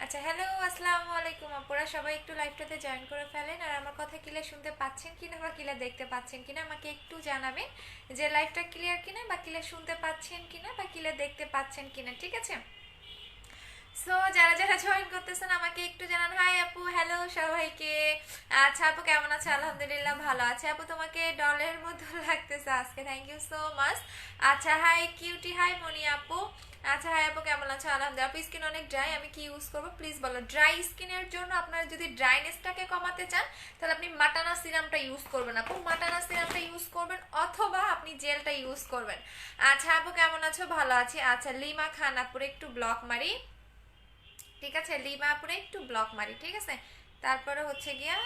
আচ্ছা, হ্যালো, আসসালামু আলাইকুম আপুরা। সবাই একটু লাইভটাতে জয়েন করে ফেলেন। আর আমার কথা ক্লিয়ার শুনতে পাচ্ছেন কিনা বা ক্লিয়ার দেখতে পাচ্ছেন কিনা আমাকে একটু জানাবেন যে লাইভটা ক্লিয়ার কিনা বা ক্লিয়ার শুনতে পাচ্ছেন কিনা বা ক্লিয়ার দেখতে পাচ্ছেন কিনা, ঠিক আছে? সো যারা যারা জয়েন করতেছেন আমাকে একটু জানান। হাই আপু, হ্যালো সবাইকে। আচ্ছা আপু, কেমন আছে? আলহামদুলিল্লাহ ভালো আছে আপু। তোমাকে ডলের মতো লাগতেছে আজকে, থ্যাংক ইউ সো মাচ। আচ্ছা, হাই কিউটি, হাই মনি আপু। আচ্ছা, হাই আপু, কেমন আছো? আলহামদুলিল্লাহ। আপু স্কিন অনেক ড্রাই, আমি কি ইউজ করবো প্লিজ বলো। ড্রাই স্কিনের জন্য আপনারা যদি ড্রাইনেসটাকে কমাতে চান তাহলে আপনি মাটানা সিরামটা ইউজ করবেন আপু, মাটানা সিরামটা ইউজ করবেন, অথবা আপনি জেলটা ইউজ করবেন। আচ্ছা আপু, কেমন আছো? ভালো আছি। আচ্ছা, লিমা খান আপুরে একটু ব্লক মারি, ঠিক আছে? লিমাপুরে একটু ব্লক মারি, ঠিক আছে? তারপরে হচ্ছে গিয়া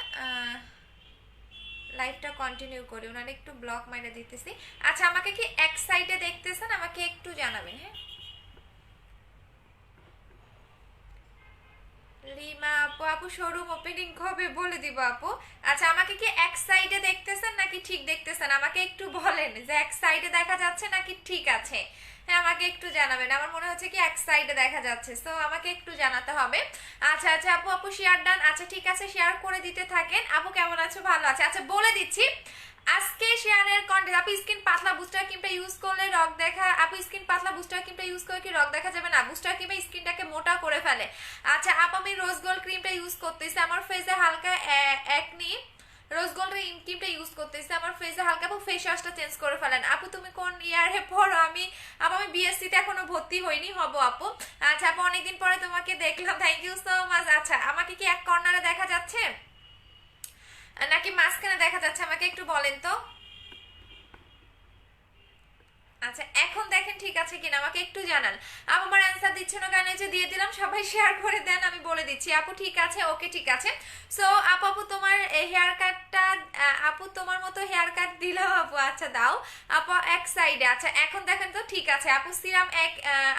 লাইভটা কন্টিনিউ করি, ওনারা একটু ব্লক মাইরে দিতেছি। আচ্ছা, আমাকে কি এক সাইডে দেখতেছেন? আমাকে একটু জানাবেন, হ্যাঁ? লিমা আপু, আপু শোরুম ওপেনিং কবে বলে দিব আপু। আচ্ছা, আমাকে কি এক সাইডে দেখতেছেন নাকি ঠিক দেখতেছেন? আমাকে একটু বলেন যে এক সাইডে দেখা যাচ্ছে নাকি ঠিক আছে। হ্যাঁ, আমাকে একটু জানাবেন। আমার মনে হচ্ছে কি এক সাইডে দেখা যাচ্ছে, সো আমাকে একটু জানাতে হবে। আচ্ছা আচ্ছা আপু, আপু শেয়ার ডান। আচ্ছা ঠিক আছে, শেয়ার করে দিতে থাকেন। আপু কেমন আছো? ভালো আছে। আচ্ছা বলে দিচ্ছি আজকে শেয়ারের কন্টেন্ট। আপু স্কিন পাতলা বুস্টার ক্রিমটা ইউজ করলে রগ দেখা, আপু স্কিন পাতলা বুস্টার ক্রিমটা ইউজ করে কি রগ দেখা যাবে? না, বুস্টার ক্রিমে স্কিনটাকে মোটা করে ফেলে। আচ্ছা আপু, আমি রোজ গোল্ড ক্রিমটা ইউজ করতেছি, আমার ফেসে হালকা একনি রোজ গোল্ড ক্রিমটা ইউজ করতেছি আমার ফেসে হালকা। আপু ফেস ওয়াশটা চেঞ্জ করে ফেলেন। আপু তুমি কোন ইয়ারে পড়ো? আমি বিএসসি তে এখনো ভর্তি হইনি, হব আপু। আচ্ছা আপু, অনেকদিন পরে তোমাকে দেখলাম, থ্যাংক ইউ সো মাচ। আচ্ছা, আমাকে কি এক কর্নারে দেখা যাচ্ছে নাকি মাঝখানে দেখা যাচ্ছে? আমাকে একটু বলেন তো। আচ্ছা, এখন দেখেন ঠিক আছে কিনা, আমাকে একটু জানান। আপু আমার অ্যান্সার দিচ্ছে না কেন? যে দিয়ে দিলাম, সবাই শেয়ার করে দেন, আমি বলে দিচ্ছি। আপু ঠিক আছে, ওকে ঠিক আছে। সো আপু, আপু তোমার হেয়ার কাটটা, আপু তোমার মতো হেয়ার কাট দিলাম আপু। আচ্ছা দাও আপু এক সাইডে। আচ্ছা এখন দেখেন তো ঠিক আছে। আপু সিরাম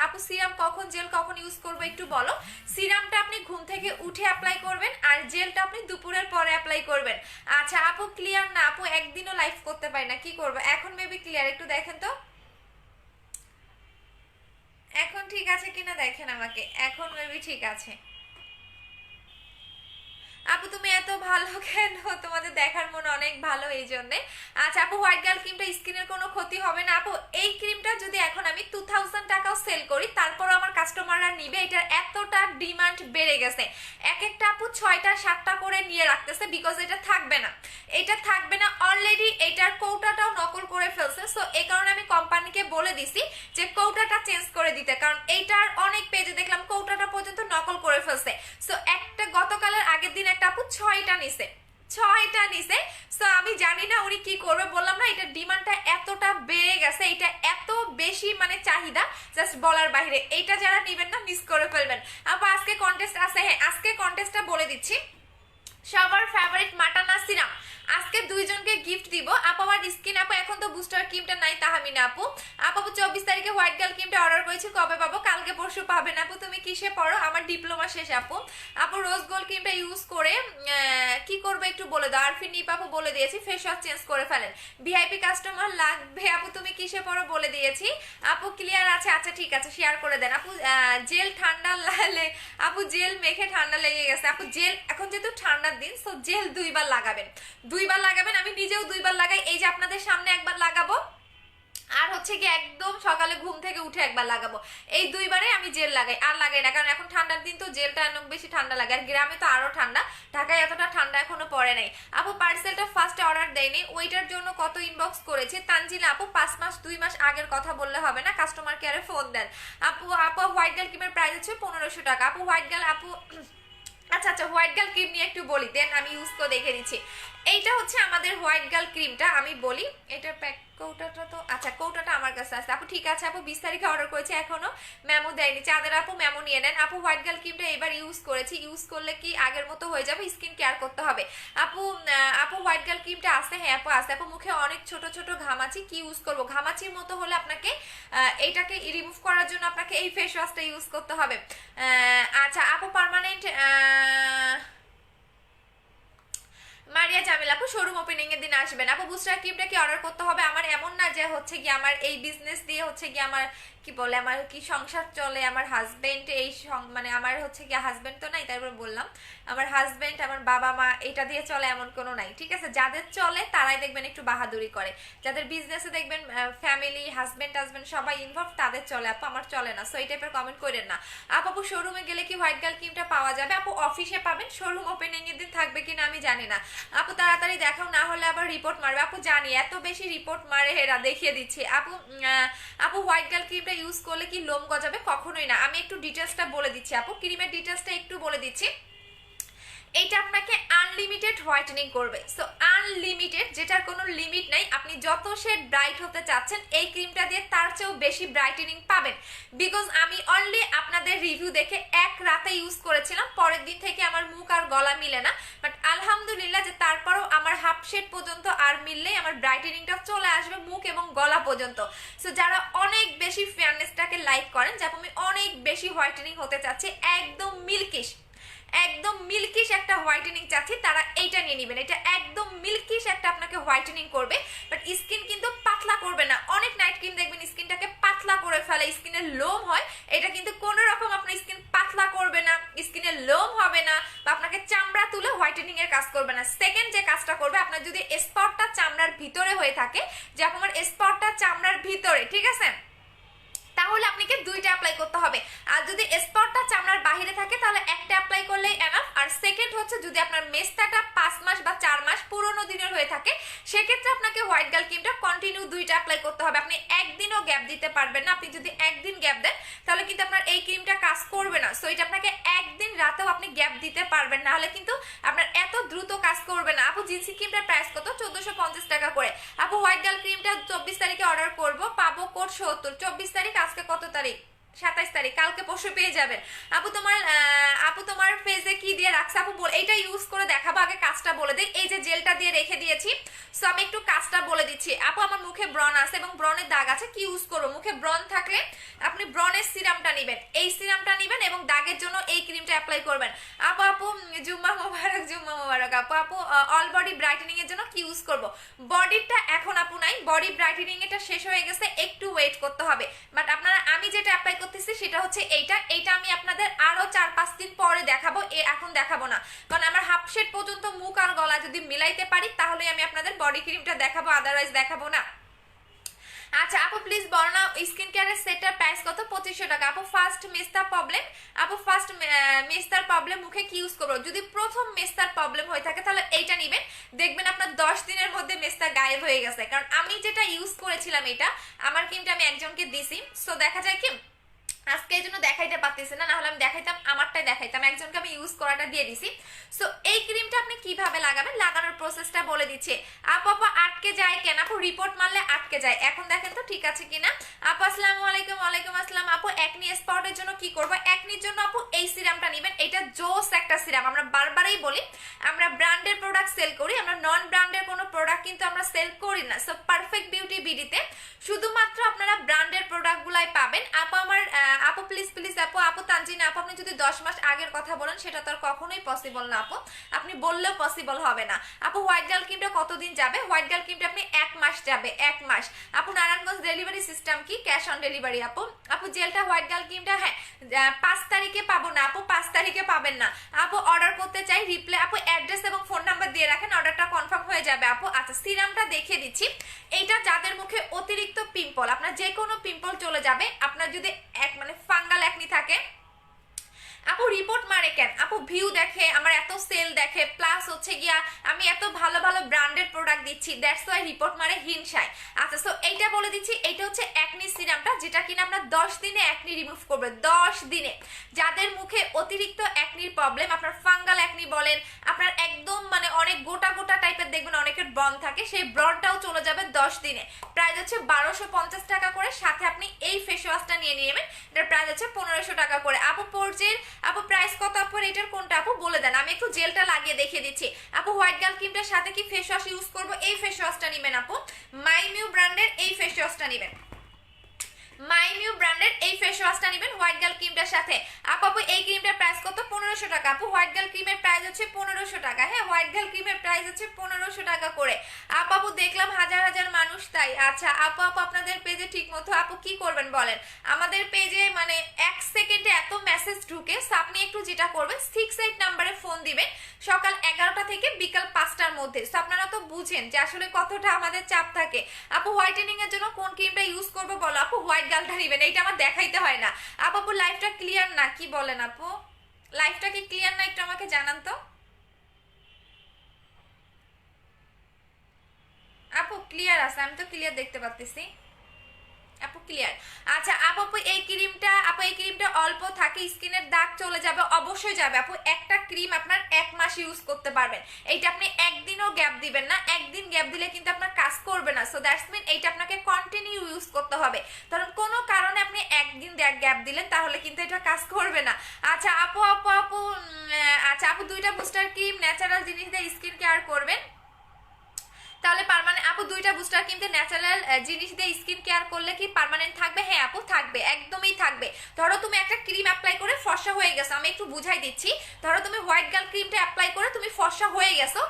আপু সিরাম কখন, জেল কখন ইউজ করবো একটু বলো। সিরামটা আপনি ঘুম থেকে উঠে অ্যাপ্লাই করবেন, আর জেলটা আপনি দুপুরের পরে অ্যাপ্লাই করবেন। আচ্ছা আপু ক্লিয়ার না? আপু একদিনও লাইভ করতে পারি না, কি করবো এখন? মেবি ক্লিয়ার, একটু দেখেন তো এখন ঠিক আছে কিনা দেখেন আমাকে। এখন মেবি ঠিক আছে। আপু তুমি এত ভালো কেন? তোমাদের দেখার মন অনেক ভালো, এই জন্যে। আচ্ছা আপু, হোয়াইট গার্ল ক্রিমটা স্কিনের কোনো ক্ষতি হবে না আপু? এই ক্রিমটা যদি এখন আমি 2000 টাকাও সেল করি তারপরও আমার কাস্টমাররা নিবে। এটার এতটা ডিমান্ড বেড়ে গেছে, এক একটা আপু 6টা 7টা করে নিয়ে রাখতেছে, বিকজ এটা থাকবে না। এটা থাকবে না অলরেডি, এটার কৌটাটাও নকল করে ফেলছে। সো এই কারণে আমি কোম্পানিকে বলে দিছি যে কৌটাটা চেঞ্জ করে দিতে, কারণ এইটার অনেক পেজে দেখলাম কৌটাটা পর্যন্ত নকল করে ফেলছে। সো একটা গতকালের আগের দিন একটা আপু 6টা নিছে, 6টা নিছে। সো আমি জানি না উনি কি করবে, বললাম না এটার ডিমান্ডটা এতটা বেড়ে গেছে, এটা এত বেশি মানে চাহিদা জাস্ট বলার বাইরে। এইটা যারা নিবেন না মিস করে ফেলবেন। আপু আজকে কন্টেস্ট আছে, হ্যাঁ আজকে কন্টেস্টটা বলে দিচ্ছি। সবার ফেভারিট মাটানা সিরাম আজকে দুইজনকে গিফট দিব। আপু আমার স্কিন, আপু এখন তো বুস্টার ক্রিমটা নাই তাহমিনা আপু। আপু 24 তারিখে হোয়াইট গার্ল ক্রিমটা অর্ডার করেছি, কবে পাবো? কালকে পরশু পাবেন আপু। তুমি কিসে পড়ো? আমার ডিপ্লোমা শেষ আপু। আপু রোজ গোল্ড ক্রিমটা ইউজ করে কি করবে একটু বলে দাও। আরফিন নিপ আপু বলে দিয়েছি ফেস ওয়াশ চেঞ্জ করে ফেলেন, ভিআইপি কাস্টমার লাগবে। আপু তুমি কিসে পড়ো বলে দিয়েছি। আপু ক্লিয়ার আছে? আচ্ছা ঠিক আছে, শেয়ার করে দেন আপু। জেল ঠান্ডা লাগলে, আপু জেল মেখে ঠান্ডা লেগে গেছে আপু। জেল এখন যেহেতু ঠান্ডার দিন, সো জেল 2বার লাগাবেন, 2বার লাগাবেন। আমি নিজেও 2বার লাগাই, এই যে আপনাদের সামনে একবার লাগাবো, আর হচ্ছে কি একদম সকালে ঘুম থেকে উঠে একবার লাগাবো। এই 2বারে আমি জেল লাগাই, আর লাগাই না, কারণ এখন ঠান্ডার দিন তো জেলটা অনেক বেশি ঠান্ডা লাগে। আর গ্রামে তো আরো ঠান্ডা, ঢাকায় এতটা ঠান্ডা এখনো পড়ে নাই। আপু পার্সেলটা ফার্স্টে অর্ডার দেয়নি, ওইটার জন্য কত ইনবক্স করেছে। তানজিলা আপু 5 মাস 2 মাস আগের কথা বললে হবে না, কাস্টমার কেয়ারে ফোন দেন। আপু আপু হোয়াইট গার্ল ক্রিমের প্রাইস হচ্ছে 1500 টাকা আপু। হোয়াইট গার্ল আপু, আচ্ছা আচ্ছা হোয়াইট গার্ল ক্রিম নিয়ে একটু বলি, দেন আমি ইউজ করে দেখে দিচ্ছি। এইটা হচ্ছে আমাদের হোয়াইট গার্ল ক্রিমটা, আমি বলি এটার প্যাক কৌটাটা তো, আচ্ছা কৌটাটা আমার কাছে আছে আপু। ঠিক আছে আপু, 20 তারিখে অর্ডার করেছি, এখনো মেমো দেয়নি। চাঁদের আপু মেমো নিয়ে নেন আপু। হোয়াইট গার্ল ক্রিমটা এবার ইউজ করেছি, ইউজ করলে কি আগের মতো হয়ে যাবে? স্কিন কেয়ার করতে হবে আপু। আপু হোয়াইট গার্ল ক্রিমটা আছে? হ্যাঁ আপু আছে আপু। মুখে অনেক ছোট ছোট ঘামাচি, কি ইউজ করবো? ঘামাচির মতো হলে আপনাকে এইটাকে রিমুভ করার জন্য আপনাকে এই ফেস ওয়াশটা ইউজ করতে হবে। আচ্ছা আপু পার্মানেন্ট, মারিয়া জামিল আপু শোরুম ওপেনিং এর দিন আসবেন। আপু বুস্টার ক্রিমটা কি অর্ডার করতে হবে? আমার এমন না যে হচ্ছে কি আমার এই বিজনেস দিয়ে হচ্ছে কি আমার কি বলে আমার কি সংসার চলে, আমার হাজবেন্ড এই মানে আমার হচ্ছে কি হাজবেন্ড তো নাই, তারপর বললাম আমার হাজবেন্ড আমার বাবা মা এটা দিয়ে চলে এমন কোনো নাই, ঠিক আছে? যাদের চলে তারাই দেখবেন একটু বাহাদুরি করে, যাদের বিজনেসে দেখবেন ফ্যামিলি হাজবেন্ড সবাই ইনভলভ তাদের চলে। আপু আমার চলে না, সো এই টাইপের কমেন্ট করেন না। আপু শোরুমে গেলে কি হোয়াইট গার্ল ক্রিমটা পাওয়া যাবে? আপু অফিসে পাবেন, শোরুম ওপেনিং এর দিন থাকবে কিনা আমি জানি না। আপু তাড়াতাড়ি দেখাও, না হলে আবার রিপোর্ট মারবে। আপু জানি এত বেশি রিপোর্ট মারে, হেরা দেখিয়ে দিচ্ছি। আপু হোয়াইট গার্ল ক্রিমটা ইউজ করলে কি লোম গজাবে? কখনোই না। আমি একটু ডিটেলসটা বলে দিচ্ছি আপু, ক্রিমের ডিটেলসটা একটু বলে দিচ্ছি। এইটা আপনাকে আনলিমিটেড হোয়াইটেনিং করবে, সো আনলিমিটেড, যেটার কোনো লিমিট নাই। আপনি যত শেড ব্রাইট হতে চাচ্ছেন এই ক্রিমটা দিয়ে তার চেয়েও বেশি ব্রাইটেনিং পাবেন। বিকজ আমি অনলি আপনাদের রিভিউ দেখে এক রাতে ইউজ করেছিলাম, পরের দিন থেকে আমার মুখ আর গলা মিলে না, বাট আলহামদুলিল্লাহ যে তারপরেও আমার হাফ শেড পর্যন্ত আর মিললেই আমার ব্রাইটেনিংটা চলে আসবে মুখ এবং গলা পর্যন্ত। সো যারা অনেক বেশি ফেয়ারনেসটাকে লাইক করেন, যে আমি অনেক বেশি হোয়াইটেনিং হতে চাচ্ছি, একদম মিল্কিশ একটা হোয়াইটেনিং চাচ্ছি, তারা এইটা নিয়ে নেবেন। এটা একদম মিল্কিশ একটা আপনাকে হোয়াইটেনিং করবে, বাট স্কিন কিন্তু পাতলা করবে না। অনেক নাইট ক্রিম দেখবেন স্কিনটাকে পাতলা করে ফেলে, স্কিনের লোম হয়। এটা কিন্তু কোনো রকম আপনার স্কিন পাতলা করবে না, স্কিনের লোম হবে না, বা আপনাকে চামড়া তুলে হোয়াইটেনিং এর কাজ করবে না। সেকেন্ড যে কাজটা করবে, আপনার যদি স্পটটা চামড়ার ভিতরে হয়ে থাকে, যে আপনার স্পটটা চামড়ার ভিতরে, ঠিক আছে, তাহলে আপনাকে দুইটা অ্যাপ্লাই করতে হবে। আর যদি স্পটটা চামড়ার বাহিরে থাকে তাহলে একটা অ্যাপ্লাই করলেই এনাফ। আর সেকেন্ড হচ্ছে যদি আপনার মেস্তাটা 5 মাস বা 4 মাস পুরোনো দিনের হয়ে থাকে, সেক্ষেত্রে আপনাকে হোয়াইট গার্ল ক্রিমটা কন্টিনিউ দুইটা অ্যাপ্লাই করতে হবে। আপনি একদিনও গ্যাপ দিতে পারবেন না। আপনি যদি একদিন গ্যাপ দেন তাহলে কিন্তু আপনার এই ক্রিমটা কাজ করবে না। সো এটা আপনাকে একদিন রাতেও আপনি গ্যাপ দিতে পারবেন না, হলে কিন্তু আপনার এত দ্রুত কাজ করবে না। আপু জিন্সি ক্রিমটার প্রাইস কত? 1450 টাকা করে। আপু হোয়াইট গার্ল ক্রিমটা 24 তারিখে অর্ডার করব, পাবো কোড 70। 24 তারিখ, আজকে কত তারিখ? 27 তারিখ, কালকে পরশু পেয়ে যাবেন। আপু তোমার ফেসে কি দিয়ে রাখছে? আপু এইটা ইউজ করে দেখাবো, আগে কাজটা বলে দিই। এই যে জেলটা দিয়ে রেখে দিয়েছি, সো আমি একটু কাজটা বলে দিচ্ছি। আপু আমার মুখে ব্রণ আছে এবং ব্রণের দাগ আছে, কি ইউজ করবো? মুখে ব্রণ থাকলে আপনি ব্রণের সিরামটা নেবেন, এই সিরামটা নেবেন এবং দাগের জন্য এই ক্রিমটা অ্যাপ্লাই করবেন। আপু জুম্মা মোবারক। আপু অল বডি ব্রাইটেনিং এর জন্য কি ইউজ করব? বডিটা এখন আপু নাই, বডি ব্রাইটেনিং এটা শেষ হয়ে গেছে, একটু ওয়েট করতে হবে। বাট আপনারা আমি যেটা অ্যাপ্লাই করতেছি সেটা হচ্ছে এইটা আমি আপনাদের আরো 4-5 দিন পরে দেখাবো, এখন দেখাবো না, কারণ আমার হাফ শেড পর্যন্ত মুখ আর গলা যদি মিলাইতে পারি তাহলে আমি আপনাদের বডি ক্রিমটা দেখাবো, আদারওয়াইজ দেখাবো না। আচ্ছা আপু প্লিজ বলো না স্কিন কেয়ারের সেটটার প্রাইস কত? 2500 টাকা। আপু ফার্স্ট মেস্তার প্রবলেম মুখে কি ইউজ করবো? যদি প্রথম মেস্তার প্রবলেম হয়ে থাকে তাহলে এইটা নেবেন, দেখবেন আপনার 10 দিনের মধ্যে মেস্তা গায়েব হয়ে গেছে। কারণ আমি যেটা ইউজ করেছিলাম, এটা আমার ক্রিমটা আমি একজনকে দিছি, সো দেখা যায় কি আজকে এই জন্য দেখাইতে পারতেছি না, হলে আমি দেখাইতাম, আমারটাই দেখাইতাম, একজনকে আমি ইউজ করাটা দিয়ে দিছি। সো এই ক্রিমটা আপনি কিভাবে লাগাবেন, লাগানোর প্রসেসটা বলে দিচ্ছি। আপু আটকে যায় কেন? আপু রিপোর্ট মারলে আটকে যায়, এখন দেখেন তো ঠিক আছে কিনা। আপু আসসালামু আলাইকুম। ওয়ালাইকুম আসসালাম। আপু একনি স্পটের জন্য কি করবো? একনির জন্য আপু এই সিরামটা নেবেন, এটা জোস একটা সিরাম। আমরা বারবারই বলি আমরা ব্র্যান্ডের প্রোডাক্ট সেল করি, আমরা নন ব্র্যান্ডের কোনো প্রোডাক্ট কিন্তু আমরা সেল করি না। সো পারফেক্ট বিউটি বিডিতে শুধুমাত্র আপনারা ব্র্যান্ডের প্রোডাক্টগুলাই পাবেন। আপু প্লিজ আপু তানজিনা আপু, আপনি যদি 10 মাস আগের কথা বলেন সেটা তো আর কখনোই পসিবল না আপু, আপনি বললেও পসিবল হবে না। আপু হোয়াইট গার্ল ক্রিমটা কতদিন যাবে? হোয়াইট গার্ল ক্রিমটা আপনি 1 মাস যাবে, 1 মাস। আপু নারায়ণগঞ্জ ডেলিভারি সিস্টেম কি? Cash on delivery. আপু জেলটা হোয়াইট গার্ল ক্রিমটা হ্যাঁ 5 তারিখে পাবো না আপু, 5 তারিখে পাবেন না আপু। অর্ডার করতে চাই রিপ্লাই, আপু অ্যাড্রেস এবং ফোন নাম্বার দিয়ে রাখেন, অর্ডারটা কনফার্ম হয়ে যাবে আপু। আচ্ছা সিরামটা দেখিয়ে দিচ্ছি। এইটা যাদের মুখে অতিরিক্ত পিম্পল, আপনার যে কোনো পিম্পল চলে যাবে, আপনার যদি মানে ফাঙ্গাল একনি থাকে। আপু রিপোর্ট মারে কেন? আপু ভিউ দেখে, আমার এত সেল দেখে, প্লাস হচ্ছে গিয়া আমি এত ভালো ভালো ব্র্যান্ডেড প্রোডাক্ট দিচ্ছি, দ্যাটস ওয়াই রিপোর্ট মারে হিংসায়। আচ্ছা সো এইটা বলে দিচ্ছি, এইটা হচ্ছে একনি সিরামটা, যেটা কিনা আপনার 10 দিনে একনি রিমুভ করবে, 10 দিনে। যাদের মুখে অতিরিক্ত একনির প্রবলেম, আপনার ফাঙ্গাল একনি বলেন, আপনার একদম মানে অনেক গোটা গোটা টাইপের দেখবেন অনেকের ব্রণ থাকে, সেই ব্রণটাও চলে যাবে 10 দিনে। প্রাইস হচ্ছে 1250 টাকা করে, সাথে আপনি এই ফেস ওয়াশটা নিয়ে নেবেন, এটার প্রাইস হচ্ছে 1500 টাকা করে। আপু পর্জের আপু প্রাইস কত? আপু এটার কোনটা আপু বলে দেন, আমি একটু জেলটা লাগিয়ে দেখিয়ে দিচ্ছি। আপু হোয়াইট গার্ল ক্রিমটার সাথে কি ফেস ওয়াশ ইউজ করবো? এই ফেস ওয়াশটা নেবেন আপু, মাই নিউ ব্র্যান্ডের এই ফেস ওয়াশটা নেবেন। মাইমিউ ব্র্যান্ডের এই ফেস ওয়াশটা নেবেন হোয়াইট গার্ল ক্রিমটার সাথে। আপু এই ক্রিমটার প্রাইস কত? 1500 টাকা। আপু হোয়াইট গার্ল ক্রিমের প্রাইস হচ্ছে 1500 টাকা। হ্যাঁ, হোয়াইট গার্ল ক্রিমের প্রাইস হচ্ছে 1500 টাকা করে। আপু দেখলাম হাজার হাজার মানুষ তাই। আচ্ছা আপু আপনাদের পেজে ঠিক মতো আপু কি করবেন বলেন? আমাদের পেজে মানে 1 সেকেন্ডে এত মেসেজ ঢুকে, সো আপনি একটু যেটা করবেন 68 নাম্বারে ফোন দিবেন সকাল 11টা থেকে বিকাল 5টার মধ্যে। সো আপনারা তো বুঝেন যে আসলে কতটা আমাদের চাপ থাকে। আপু হোয়াইটেনিং এর জন্য কোন ক্রিমটা ইউজ করবো বলো? আপু হোয়াইট গার্লটা নেবেন, এইটা আমার দেখাইতে হয় না। আপু লাইফটা ক্লিয়ার না, কি বলেন আপু? লাইফটা কি ক্লিয়ার না একটু আমাকে জানান তো। আপু ক্লিয়ার আছে, আমি তো ক্লিয়ার দেখতে পাচ্ছি আপু, ক্লিয়ার। আচ্ছা আপু এই ক্রিমটা অল্প থাকে, স্কিনের দাগ চলে যাবে, অবশ্যই যাবে আপু। একটা ক্রিম আপনার 1 মাস ইউজ করতে পারবেন। এইটা আপনি একদিনও গ্যাপ দিবেন না, একদিন গ্যাপ দিলে কিন্তু আপনার কাজ করবে না। সো দ্যাটস মিন এইটা আপনাকে কন্টিনিউ ইউজ করতে হবে। কারণ কোনো কারণে আপনি একদিন গ্যাপ দিলেন তাহলে কিন্তু এটা কাজ করবে না। আচ্ছা আপু আচ্ছা আপু 2টা বুস্টার ক্রিম ন্যাচারাল জিনিস দিয়ে স্কিন কেয়ার করবেন তাহলে পার্মানেন্ট? আপু 2টা বুস্টার কিন্তু ন্যাচারাল জিনিস দিয়ে স্কিন কেয়ার করলে কি পার্মানেন্ট থাকবে? হ্যাঁ আপু থাকবে, একদমই থাকবে। ধরো তুমি একটা ক্রিম অ্যাপ্লাই করে ফর্সা হয়ে গেছো, আমি একটু বুঝাই দিচ্ছি। ধরো তুমি হোয়াইট গার্ল ক্রিমটা অ্যাপ্লাই করে তুমি ফর্সা হয়ে গেছো,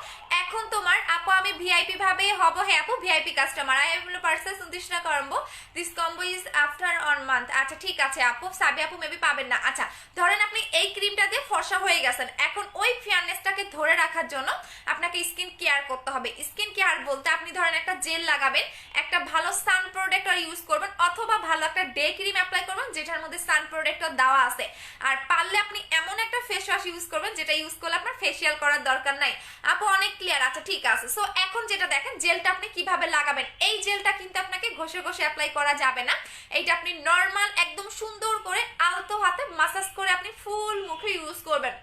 এখন তোমার আপু আমি ভিআইপি ভাবে হব। হ্যাঁ আপু VIP customer, I will purchase this combo, this combo is after on month. আচ্ছা ঠিক আছে আপু, সাবি আপু মেবি পাবেন না। আচ্ছা ধরেন আপনি এই ক্রিমটা দিয়ে ফর্সা হয়ে গেছেন, এখন ওই ফেয়ারনেসটাকে ধরে রাখার জন্য আপনাকে স্কিন কেয়ার করতে হবে। স্কিন কেয়ার বলতে আপনি ধরেন একটা জেল লাগাবেন, একটা ভালো সান প্রোটেক্টর ইউজ করবেন, অথবা ভালো একটা ডে ক্রিম অ্যাপ্লাই করবেন যেটার মধ্যে সান প্রোটেক্টর দেওয়া আছে। আর পারলে আপনি এমন একটা ফেস ওয়াশ ইউজ করবেন যেটা ইউজ করলে আপনার ফেসিয়াল করার দরকার নাই। আপু অনেক ক্লিয়ার। আচ্ছা ঠিক আছে। সো এখন যেটা দেখেন জেলটা আপনি কিভাবে লাগাবেন। এই জেলটা কিন্তু আপনাকে ঘষে ঘষে অ্যাপ্লাই করা যাবে না, এইটা আপনি নর্মাল একদম সুন্দর করে আলতো হাতে মাসাজ করে আপনি ফুল মুখে ইউজ করবেন।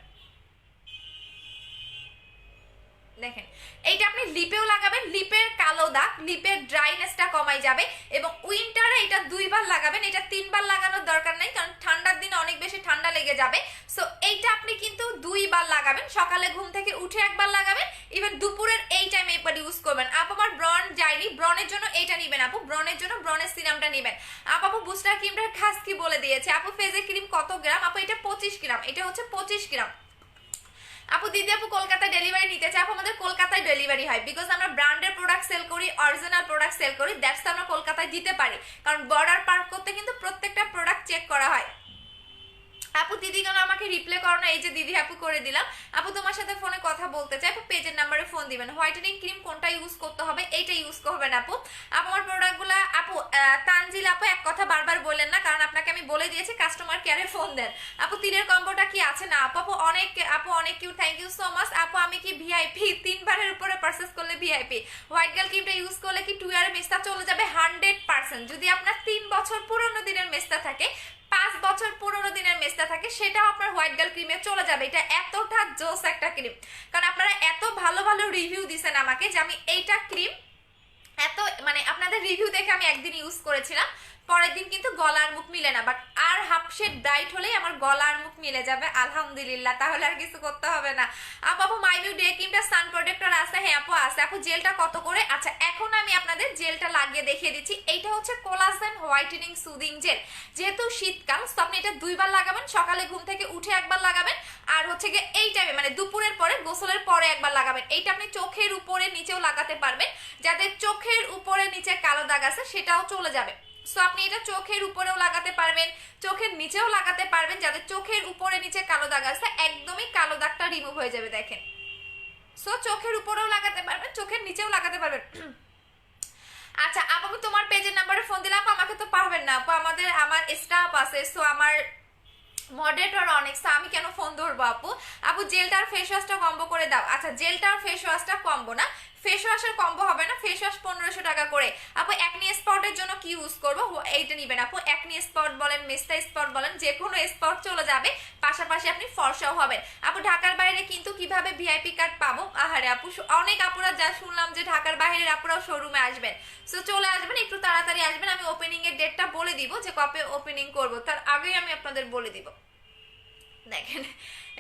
দেখেন এইটা আপনি লিপেও লাগাবেন, লিপের কালো দাগ, লিপের ড্রাইনেসটা কমাই যাবে। এবং উইন্টারে এটা 2 বার লাগাবেন, এটা 3 বার লাগানোর দরকার নেই, কারণ ঠান্ডার দিনে অনেক বেশি ঠান্ডা লেগে যাবে। সো এইটা আপনি কিন্তু 2 বার লাগাবেন, সকালে ঘুম থেকে উঠে একবার লাগাবেন, ইভেন দুপুরের এই টাইমে একবার ইউজ করবেন। আপু আমার ব্রন যায়নি, ব্রনের জন্য এইটা নেবেন আপু, ব্রনের জন্য ব্রনের সিরামটা নেবেন। আপু বুস্টার ক্রিমটার খাস কি বলে দিয়েছে। আপু ফেজে ক্রিম কত গ্রাম? আপু এটা 25 গ্রাম, এটা হচ্ছে 25 গ্রাম। আপু দিদি আপু কলকাতায় ডেলিভারি নিতে চাই। আপু আমাদের কলকাতায় ডেলিভারি হয়, বিকজ আমরা ব্র্যান্ডের প্রোডাক্ট সেল করি, অরিজিনাল প্রোডাক্ট সেল করি, দ্যাটস আমরা কলকাতায় দিতে পারি, কারণ বর্ডার পার করতে কিন্তু প্রত্যেকটা প্রোডাক্ট চেক করা হয়। আপু দিদি কেন আমাকে রিপ্লাই করো না? এই যে দিদি আপু করে দিলাম। আপু তোমার সাথে ফোনে কথা বলতে চাই। আপু পেজের নাম্বারে ফোন দিবেন। হোয়াইটেনিং ক্রিম কোনটা ইউজ করতে হবে, এইটা ইউজ করবেন আপু। আপু আমার প্রোডাক্টগুলো আপু তানজিল আপু এক কথা বারবার বললেন না, কারণ আপনাকে আমি বলে দিয়েছি কাস্টমার কেয়ারে ফোন দেন। আপু তিলের কম্বোটা কি আছে না? আপু অনেক কিউ, থ্যাংক ইউ সো মাচ। আপু আমি কি ভিআইপি? 3 বারের উপরে পারচেজ করলে ভিআইপি। হোয়াইট গার্ল ক্রিমটা ইউজ করলে কি 2 ইয়ারের মেস্তা চলে যাবে? 100%। যদি আপনার 3 বছর পুরনো দিনের মেস্তা থাকে, 5 বছর পুরনো দিনের মেস্তা থাকে, সেটাও আপনার হোয়াইট গার্ল ক্রিমে চলে যাবে। এটা এতটা জোস একটা ক্রিম, কারণ আপনারা এত ভালো ভালো রিভিউ দিছেন আমাকে যে আমি এইটা ক্রিম এত মানে আপনাদের রিভিউ দেখে আমি একদিন ইউজ করেছিলাম, পরের দিন কিন্তু গলা আর মুখ মিলে না, বাট আর হাফ শেড ব্রাইট হলেই আমার গলা আর মুখ মিলে যাবে আলহামদুলিল্লাহ। তাহলে আর কিছু করতে হবে না। আপু মাইমিউ ডে ক্রিমটা সান প্রোটেক্টর আছে? হ্যাঁ আপু আছে। আপু জেলটা কত করে? আচ্ছা এখন আমি আপনাদের জেলটা লাগিয়ে দেখিয়ে দিচ্ছি। এইটা হচ্ছে কোলাজেন হোয়াইটেনিং সুদিং জেল। যেহেতু শীতকাল, তো আপনি এটা 2 বার লাগাবেন, সকালে ঘুম থেকে উঠে একবার লাগাবেন, আর হচ্ছে গিয়ে এই টাইমে মানে দুপুরের পরে গোসলের পরে একবার লাগাবেন। এইটা আপনি চোখের উপরে নিচেও লাগাতে পারবেন, যাদের চোখের উপরে নিচে কালো দাগ আছে সেটাও চলে যাবে। সো আপনি এটা চোখের উপরেও লাগাতে পারবেন, চোখের নিচেও লাগাতে পারবেন। যাদের চোখের উপরে নিচে কালো দাগ আছে একদমই কালো দাগটা রিমুভ হয়ে যাবে দেখেন। সো চোখের উপরেও লাগাতে পারবেন, চোখের নিচেও লাগাতে পারবেন। আচ্ছা আপু আমি তোমার পেজের নাম্বারে ফোন দিলাম, আমাকে তো পারবেন না আপু, আমার স্টাফ আছে, সো আমার মডারেটর অনেক, আমি কেন ফোন ধরবো আপু। আপু জেলটার ফেস ওয়াশটা কম্বো করে দাও। আচ্ছা জেলটার ফেস ওয়াশটা কম্বো না, ফেস ওয়াশের কম্বো হবে না, ফেস ওয়াশ 1500 টাকা করে। আপু একনি স্পটের জন্য কি ইউজ করবো? এইটা নিবেন আপু। একনি স্পট বলেন, মেস্তা স্পট বলেন, যে কোনো স্পট চলে যাবে, পাশাপাশি আপনি ফর্সাও হবেন। আপু ঢাকার বাইরে কিন্তু কিভাবে ভিআইপি কার্ড পাবো? আহারে আপু অনেক আপুরা যা শুনলাম যে ঢাকার বাইরের আপুরাও শোরুমে আসবেন, সো চলে আসবেন, একটু তাড়াতাড়ি আসবেন। আমি ওপেনিং এর ডেটটা বলে দিব যে কবে ওপেনিং করব, তার আগেই আমি আপনাদের বলে দিব। দেখেন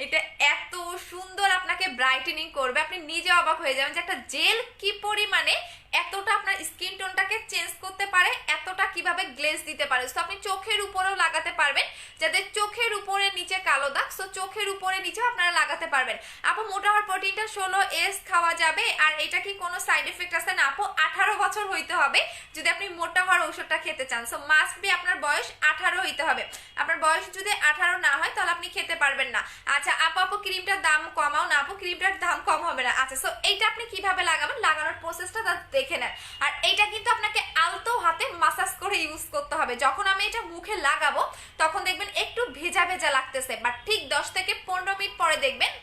এটা এত সুন্দর আপনাকে ব্রাইটেনিং করবে, আপনি নিজে অবাক হয়ে যাবেন যে একটা জেল কি পরিমাণে এতটা আপনার স্কিন টোনটাকে চেঞ্জ করতে পারে, এতটা কিভাবে গ্লেজ দিতে পারে। সো আপনি চোখের উপরেও লাগাতে পারবেন, যাদের চোখের উপরে নিচে কালো দাগ, সো চোখের উপরে নিচেও আপনারা লাগাতে পারবেন। আপু মোটা হওয়ার প্রোটিনটা 16S খাওয়া যাবে, আর এটা কি কোনো সাইড এফেক্ট আছে না? আপু 18 বছর হইতে হবে যদি আপনি মোটা হওয়ার ওষুধটা খেতে চান। সো মাস্ট বি আপনার বয়স 18 হইতে হবে। আপনার বয়স যদি 18 না হয় তাহলে আপনি খেতে পারবেন না। আচ্ছা আপু ক্রিমটার দাম কমাও না। আপু ক্রিমটার দাম কম হবে না। আচ্ছা সো এইটা আপনি কিভাবে লাগাবেন, লাগানোর প্রসেসটা দেখে নেন। আর এইটা কিন্তু আপনাকে আলতো হাতে মাসাজ করে ইউজ করতে হবে। যখন আমি এটা মুখে লাগাবো তখন দেখবেন একটু ভেজা ভেজা লাগতেছে, বাট ঠিক 10 থেকে 15 মিনিট পরে দেখবেন।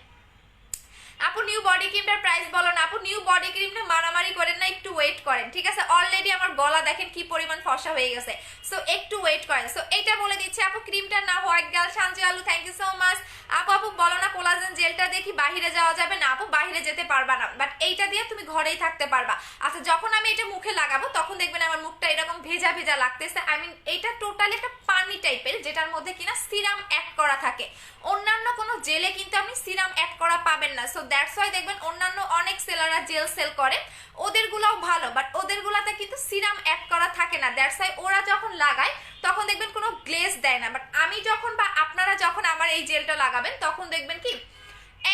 আপু নিউ বডি ক্রিমটার প্রাইস বলো না। আপু নিউ বডি ক্রিমটা মারামারি করেন না, একটু ওয়েট করেন, ঠিক আছে? অলরেডি আমার গলা দেখেন কি পরিমাণ ফর্সা হয়ে গেছে, সো একটু ওয়েট করেন। সো এইটা বলে দিচ্ছি আপু, ক্রিমটার না হোয়াইট গার্ল সানজি আলু, থ্যাংক ইউ সো মাচ। আপু বলো না কোলাজেন জেলটা দেখি বাহিরে যাওয়া যাবে না? আপু বাহিরে যেতে পারবা না, বাট এইটা দিয়ে তুমি ঘরেই থাকতে পারবা। আচ্ছা যখন আমি এটা মুখে লাগাবো তখন দেখবেন আমার মুখটা এরকম ভেজা ভেজা লাগতেছে। আই মিন এটা টোটালি একটা পানি টাইপের, যেটার মধ্যে কিনা সিরাম অ্যাড করা থাকে। অন্যান্য কোনো জেলে কিন্তু আপনি সিরাম অ্যাড করা পাবেন না। সো দ্যাটস ওয়াই দেখবেন অন্যান্য অনেক সেলাররা জেল সেল করে, ওদেরগুলোও ভালো, বাট ওদেরগুলোতে কিন্তু সিরাম অ্যাড করা থাকে না। দ্যাটস ওয়াই ওরা যখন লাগায় তখন দেখবেন কোনো গ্লেজ দেয় না। বাট আমি যখন বা আপনারা যখন আমার এই জেলটা লাগাবেন তখন দেখবেন কি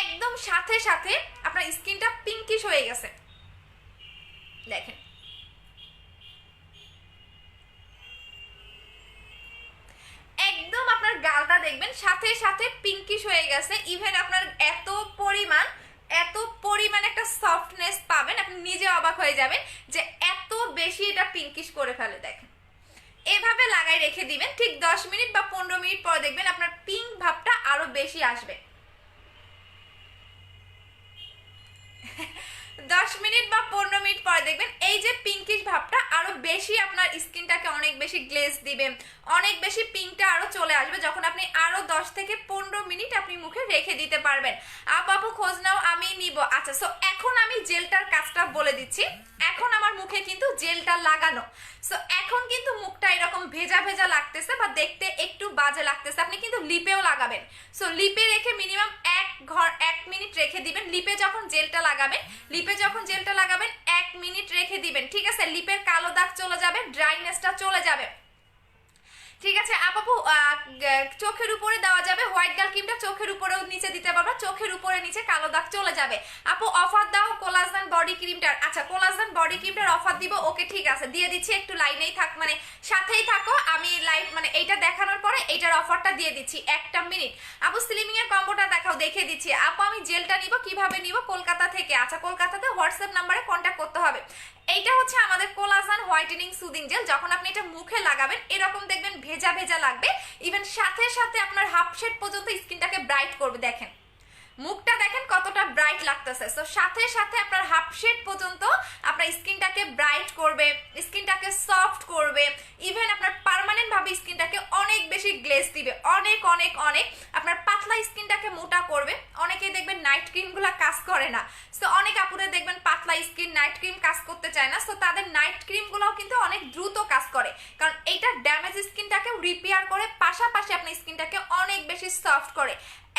একদম সাথে সাথে আপনার স্কিনটা পিঙ্কিশ হয়ে গেছে। দেখেন একদম আপনার গালটা দেখবেন সাথে সাথে পিঙ্কিশ হয়ে গেছে। ইভেন আপনার এত পরিমাণ একটা সফটনেস পাবেন, আপনি নিজে অবাক হয়ে যাবেন যে এত বেশি এটা পিঙ্কিশ করে ফেলে। দেখেন এভাবে লাগাই রেখে দিবেন, ঠিক 10 মিনিট বা 15 মিনিট পর দেখবেন আপনার পিঙ্ক ভাবটা আরো বেশি আসবে। 10 মিনিট বা 15 মিনিট পরে দেখবেন এই যে পিঙ্কিশ ভাবটা আরো বেশি আপনার স্কিনটাকে অনেক বেশি গ্লেজ দিবে, অনেক বেশি পিঙ্কটা আরো চলে আসবে যখন আপনি আরো 10 থেকে 15 মিনিট আপনি মুখে রেখে দিতে পারবেন। আপু খোঁজ নাও, আমি নিব। আচ্ছা সো এখন আমি জেলটার কাজটা বলে দিচ্ছি। এখন আমার মুখে কিন্তু জেলটা লাগানো, সো এখন কিন্তু মুখটা এরকম ভেজা ভেজা লাগতেছে বা দেখতে একটু বাজে লাগতেছে। আপনি কিন্তু লিপেও লাগাবেন, সো লিপে রেখে মিনিমাম 1 মিনিট রেখে দিবেন। লিপে যখন জেলটা লাগাবেন 1 মিনিট রেখে দিবেন, ঠিক আছে? লিপের কালো দাগ চলে যাবে, ড্রাইনেসটা চলে যাবে, ঠিক আছে? আপু চোখের উপরে দেওয়া যাবে হোয়াইট গার্ল ক্রিমটা, চোখের উপরেও নিচে দিতে পারবা, চোখের উপরে নিচে কালো দাগ চলে যাবে। আপু অফার দাও কোলাজেন বডি ক্রিমটার। আচ্ছা কোলাজেন বডি ক্রিমটার অফার দিব, ওকে ঠিক আছে দিয়ে দিচ্ছি, একটু লাইনেই থাক, মানে সাথেই থাকো, আমি লাইভ মানে এইটা দেখানোর পরে এইটার অফারটা দিয়ে দিচ্ছি 1 মিনিট। আপু স্লিমিং এর কম্বোটা দেখাও, দেখে দিচ্ছি। আপু আমি জেলটা নিব, কিভাবে নিব? কলকাতা থেকে। আচ্ছা কলকাতাতে হোয়াটসঅ্যাপ নাম্বারে কন্ট্যাক্ট করতে হবে। এইটা হচ্ছে আমাদের কোলাজেন হোয়াইটেনিং সুদিং জেল। যখন আপনি এটা মুখে লাগাবেন এরকম দেখবেন ভেজা ভেজা লাগবে, ইভেন সাথে সাথে আপনার হাফ শেড পর্যন্ত স্কিনটাকে ব্রাইট করবে। দেখেন মুখটা দেখেন কতটা ব্রাইট লাগতেছে, সো সাথে সাথে আপনার হাফ শেড পর্যন্ত আপনার স্কিনটাকে ব্রাইট করবে, স্কিনটাকে সফট করবে, ইভেন আপনার পার্মানেন্ট ভাবে স্কিনটাকে অনেক বেশি গ্লেজ দিবে, অনেক অনেক অনেক আপনার পাতলা স্কিনটাকে মোটা করবে। অনেকেই দেখবেন নাইট ক্রিমগুলো কাজ করে না, সো অনেক আপুদের দেখবেন পাতলা স্কিন, নাইট ক্রিম কাজ করতে চায় না, সো তাদের নাইট ক্রিমগুলোও কিন্তু অনেক দ্রুত কাজ করে, কারণ এইটা ড্যামেজ স্কিনটাকে রিপেয়ার করে, পাশাপাশি আপনার স্কিনটাকে অনেক বেশি সফট করে।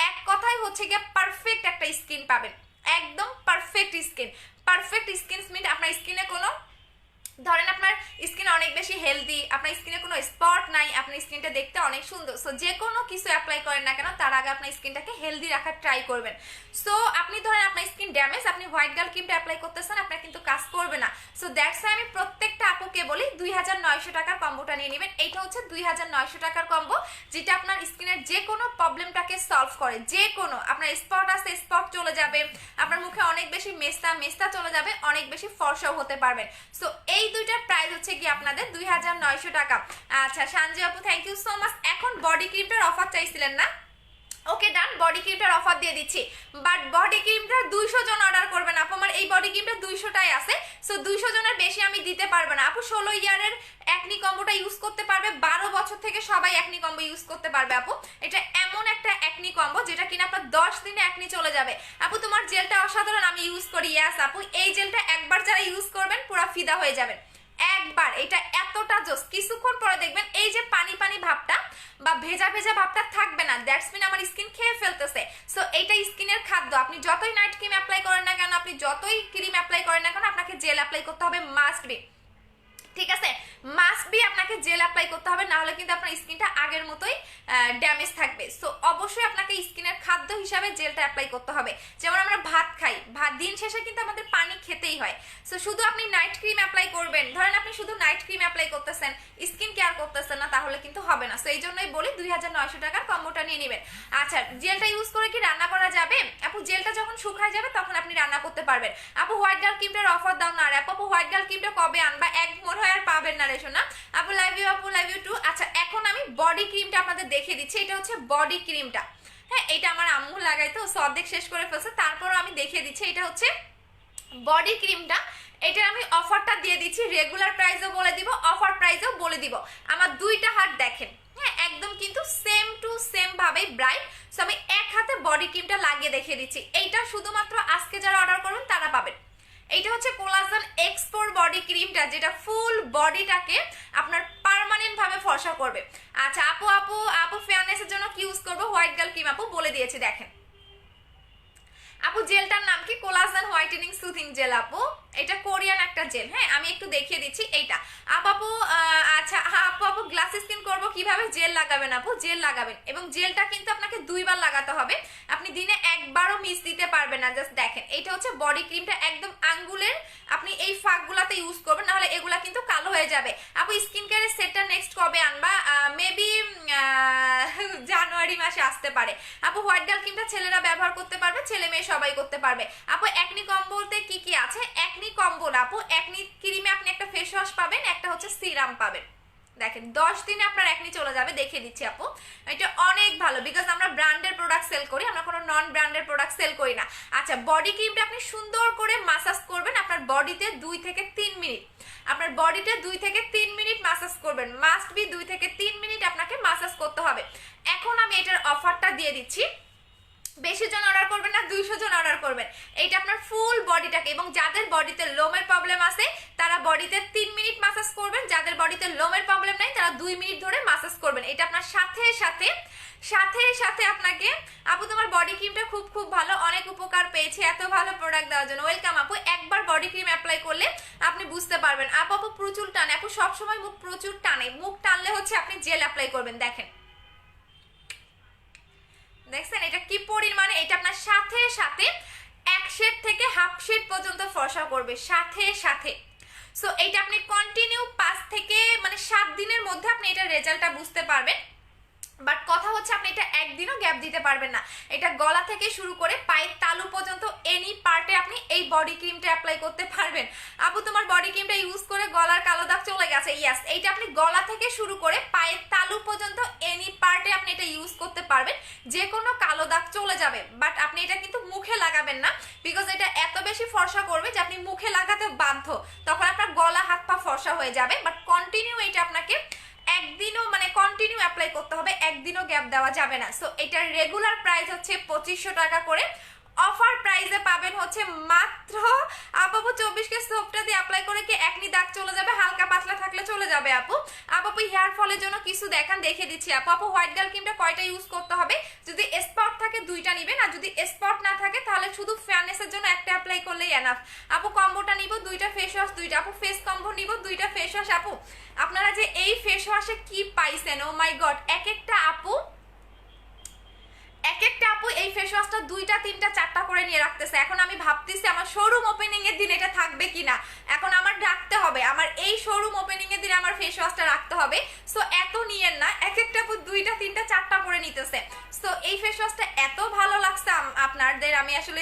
এক কথাই হচ্ছে গিয়ে পারফেক্ট একটা স্কিন পাবেন, একদম পারফেক্ট স্কিন। পারফেক্ট স্কিন মিন আপনার স্কিনে কোনো ধরেন আপনার স্কিন অনেক বেশি হেলদি, আপনার স্কিনে কোনো স্পট নাই, আপনার স্কিনটা দেখতে অনেক সুন্দর। সো যে কোনো কিছু অ্যাপ্লাই করেন না কেন তার আগে আপনার স্কিনটাকে হেলদি রাখার ট্রাই করবেন। সো আপনি ধরেন আপনার স্কিন ড্যামেজ, আপনি হোয়াইট গার্ল ক্রিমটা অ্যাপ্লাই করতেছেন, আপনার কিন্তু কাজ করবে না। সো দ্যাটস আমি প্রত্যেকটা আপুকে বলি 2900 টাকার কম্বোটা নিয়ে নেবেন। এইটা হচ্ছে 2900 টাকার কম্বো, যেটা আপনার স্কিনের যে কোনো প্রবলেমটাকে সলভ করে। যে কোনো আপনার স্পট আছে স্পট চলে যাবে, আপনার মুখে অনেক বেশি মেস্তা চলে যাবে, অনেক বেশি ফর্সাও হতে পারবেন। সো এই দুইটার প্রাইস হচ্ছে কি আপনাদের 2900 টাকা। আচ্ছা সানজি আপু থ্যাংক ইউ সো মাচ। এখন বডি ক্রিমটার অফার চাইছিলেন না? ওকে ডান, বডি ক্রিমটার অফার দিয়ে দিচ্ছি, বাট বডি ক্রিমটা 200 জন অর্ডার করবেন আপু। আমার এই বডি ক্রিমটা 200টাই আছে, সো 200 জনের বেশি আমি দিতে পারবো না আপু। 16 ইয়ারের একনি কম্বোটা ইউজ করতে পারবে, 12 বছর থেকে সবাই একনি কম্বো ইউজ করতে পারবে আপু। এটা এমন একটা একনি কম্বো যেটা কিনা আপনার 10 দিনে একনি চলে যাবে আপু। তোমার জেলটা অসাধারণ, আমি ইউজ করি। ইয়াস আপু এই জেলটা একবার যারা ইউজ করবেন পুরো ফিদা হয়ে যাবেন, একবার এটা এতটা জোস, কিছুক্ষণ পরে দেখবেন এই যে পানি পানি ভাবটা বা ভেজা ভেজা ভাবটা থাকবে না, দ্যাটস মিন আমার স্কিন খেয়ে ফেলতেছে। সো এটা স্কিনের খাদ্য। আপনি যতই নাইট ক্রিম অ্যাপ্লাই করেন না কেন, আপনি যতই ক্রিম অ্যাপ্লাই করেন না কেন, আপনাকে জেল অ্যাপ্লাই করতে হবে, মাস্ট বি। ঠিক আছে, মাস্ট বি আপনাকে জেল অ্যাপ্লাই করতে হবে, না হলে কিন্তু আপনার স্কিনটা আগের মতোই ড্যামেজ থাকবে। সো অবশ্যই আপনাকে স্কিনের খাদ্য হিসাবে জেলটা অ্যাপ্লাই করতে হবে। যেমন আমরা ভাত খাই, ভাত দিন শেষে কিন্তু আমাদের পানি খেতেই হয়। সো শুধু আপনি নাইট ক্রিম অ্যাপ্লাই করবেন, ধরেন আপনি শুধু নাইট ক্রিম অ্যাপ্লাই করতেছেন, স্কিন কেয়ার করতেছেন না, তাহলে কিন্তু হবে না। সো এই জন্যই বলি 2900 টাকার কম্বোটা নিয়ে নেবেন। আচ্ছা, জেলটা ইউজ করে কি রান্না করা যাবে আপু? জেলটা যখন শুকায় যাবে তখন আপনি রান্না করতে পারবেন। আপু হোয়াইট গার্ল ক্রিমটার অফার দাও না। আর আপু হোয়াইট গার্ল ক্রিমটা কবে আনবা? এক মনে হয় আর পাবেন না রে শোনা। আপু লাভ ইউ, আপু লাভ ইউ টু। আচ্ছা, এখন আমি বডি ক্রিমটা আপনাদের দেখিয়ে দিচ্ছি। এটা হচ্ছে বডি ক্রিমটা, হ্যাঁ এটা আমার আম্মু লাগাইতো, সো অর্ধেক শেষ করে ফেলছে, তারপরও আমি দেখিয়ে দিচ্ছি। এটা হচ্ছে বডি ক্রিমটা, এটার আমি অফারটা দিয়ে দিচ্ছি, রেগুলার প্রাইসও বলে দিব, অফার প্রাইসও বলে দিব। আমার দুইটা হাত দেখেন, হ্যাঁ একদম কিন্তু সেম টু সেম ভাবেই ব্রাইট। সো আমি এক হাতে বডি ক্রিমটা লাগিয়ে দেখিয়ে দিচ্ছি। এইটা শুধুমাত্র আজকে যারা অর্ডার করবেন তারা পাবেন। এইটা হচ্ছে কোলাজেন এক্সপোর বডি ক্রিমটা, যেটা ফুল বডিটাকে আপনার পার্মানেন্ট ভাবে ফর্সা করবে। আচ্ছা আপু আপু আপু ফেয়ারনেসের জন্য কি ইউজ করবো? হোয়াইট গার্ল ক্রিম আপু বলে দিয়েছি, দেখেন আপু জেলটার নাম কি? কোলাজেন হোয়াইটেনিং সুথিং জেল আপু, এটা কোরিয়ান একটা জেল। হ্যাঁ আমি একটু দেখিয়ে দিচ্ছি এইটা। আপু আচ্ছা আপু গ্লাস স্কিন করবো কিভাবে? জেল লাগাবেন আপু, জেল লাগাবেন, এবং জেলটা কিন্তু আপনাকে 2 বার লাগাতে হবে, আপনি দিনে একবারও মিস দিতে পারবেন না। জাস্ট দেখেন, এটা হচ্ছে বডি ক্রিমটা, একদম আঙ্গুলের আপনি এই ফাঁকগুলাতে ইউজ করবেন, নাহলে এগুলা কিন্তু কালো হয়ে যাবে। আপু স্কিন কেয়ারের সেটটা নেক্সট কবে আনবা? মেবি জানুয়ারি মাসে আসতে পারে। আপু হোয়াইট গার্ল ক্রিমটা ছেলেরা ব্যবহার করতে পারবে, ছেলে মেয়ে সবাই করতে পারবে। আপু একনি কম্বোতে কি কি আছে? একনি কম্বোল আপু, একনি ক্রিমে আপনি একটা ফেস ওয়াশ পাবেন, একটা হচ্ছে সিরাম পাবেন। দেখেন 10 দিনে আপনার একনি চলে যাবে, দেখিয়ে দিচ্ছি আপু। এটা অনেক ভালো, বিকজ আমরা ব্র্যান্ডের প্রোডাক্ট সেল করি, আমরা কোনো নন ব্র্যান্ডের প্রোডাক্ট সেল করি না। আচ্ছা, বডি ক্রিমটা আপনি সুন্দর করে মাসাজ করবেন আপনার বডিতে 2 থেকে 3 মিনিট, আপনার বডিতে 2 থেকে 3 মিনিট মাসাজ করবেন, মাস্ট বি 2 থেকে 3 মিনিট আপনাকে মাসাজ করতে হবে। এখন আমি এটার অফারটা দিয়ে দিচ্ছি, বেশি জন অর্ডার করবেন না, 200 জন অর্ডার করবেন। এইটা আপনার ফুল বডিটাকে, এবং যাদের বডিতে লোমের প্রবলেম আছে তারা বডিতে 3 মিনিট মাসাজ করবেন, যাদের বডিতে লোমের প্রবলেম নাই তারা 2 মিনিট ধরে মাসাজ করবেন। এটা আপনার সাথে সাথে সাথে সাথে আপনাকে, আপু তোমার বডি ক্রিমটা খুব খুব ভালো, অনেক উপকার পেয়েছি, এত ভালো প্রোডাক্ট দেওয়ার জন্য ওয়েলকাম আপু। একবার বডি ক্রিম অ্যাপ্লাই করলে আপনি বুঝতে পারবেন। আপু আপু প্রচুর টানে, আপু সবসময় মুখ প্রচুর টানে, মুখ টানলে হচ্ছে আপনি জেল অ্যাপ্লাই করবেন। দেখেন দেখছেন এটা কি পরিমাণে, এটা আপনার সাথে সাথে 1 শেড থেকে হাফ শেড পর্যন্ত ফর্সা করবে সাথে সাথে। সো এইটা আপনি কন্টিনিউ 5 থেকে 7 দিনের মধ্যে আপনি এটা রেজাল্টটা বুঝতে পারবেন। বাট কথা হচ্ছে আপনি এটা একদিনও গ্যাপ দিতে পারবেন না। এটা গলা থেকে শুরু করে পায়ের তালু পর্যন্ত এনি পার্টে আপনি এই বডি ক্রিমটা অ্যাপ্লাই করতে পারবেন। আপু তোমার বডি ক্রিমটা ইউজ করে গলার কালো দাগ চলে গেছে, ইয়েস এইটা আপনি গলা থেকে শুরু করে পায়ের তালু পর্যন্ত এনি পার্টে আপনি এটা ইউজ করতে পারবেন, যে কোনো কালো দাগ চলে যাবে। বাট আপনি এটা কিন্তু মুখে লাগাবেন না, বিকজ এটা এত বেশি ফর্সা করবে যে আপনি মুখে লাগাতে বাধ্য, তখন আপনার গলা হাত পা ফর্সা হয়ে যাবে। বাট কন্টিনিউ এটা আপনাকে একদিনও কন্টিনিউ অ্যাপ্লাই করতে হবে, একদিনও গ্যাপ দেওয়া যাবে না। সো এটার রেগুলার প্রাইস হচ্ছে 2500 টাকা করে, অফার প্রাইসে পাবেন হচ্ছে মাত্র আপু 24 কে সোপটা দিয়ে অ্যাপ্লাই করে কি একনি দাগ চলে যাবে, হালকা পাতলা থাকলে চলে যাবে আপু। আপু হেয়ার ফলের জন্য কিছু দেখান, দেখে দিচ্ছি আপু। আপু হোয়াইট গার্ল ক্রিমটা কয়টা ইউজ করতে হবে? যদি স্পট থাকে 2টা নেবেন, আর যদি স্পট না থাকে তাহলে শুধু ফেয়ারনেসের জন্য একটা অ্যাপ্লাই করলেই এনাফ। আপু কম্বোটা নিব 2টা ফেস ওয়াশ, 2টা আপু ফেস কম্বো নিব 2টা ফেস ওয়াশ। আপু আপনারা যে এই ফেস ওয়াশে কি পাইছেন, ও মাই গড, এক একটা আপু এই ফেস ওয়াশটা 2টা 3টা 4টা করে নিয়ে রাখতেছে। এখন আমি ভাবতেছি আমার শোরুম ওপেনিং এর দিন এটা থাকবে কিনা, এখন আমার রাখতে হবে, আমার এই শোরুম ওপেনিং এর দিন আমার ফেস ওয়াশটা রাখতে হবে। সো এত নিয়েন না, এক একটা আপু 2টা 3টা 4টা করে নিতেছে। সো এই ফেস ওয়াশটা এত ভালো লাগছে আপনাদের, আমি আসলে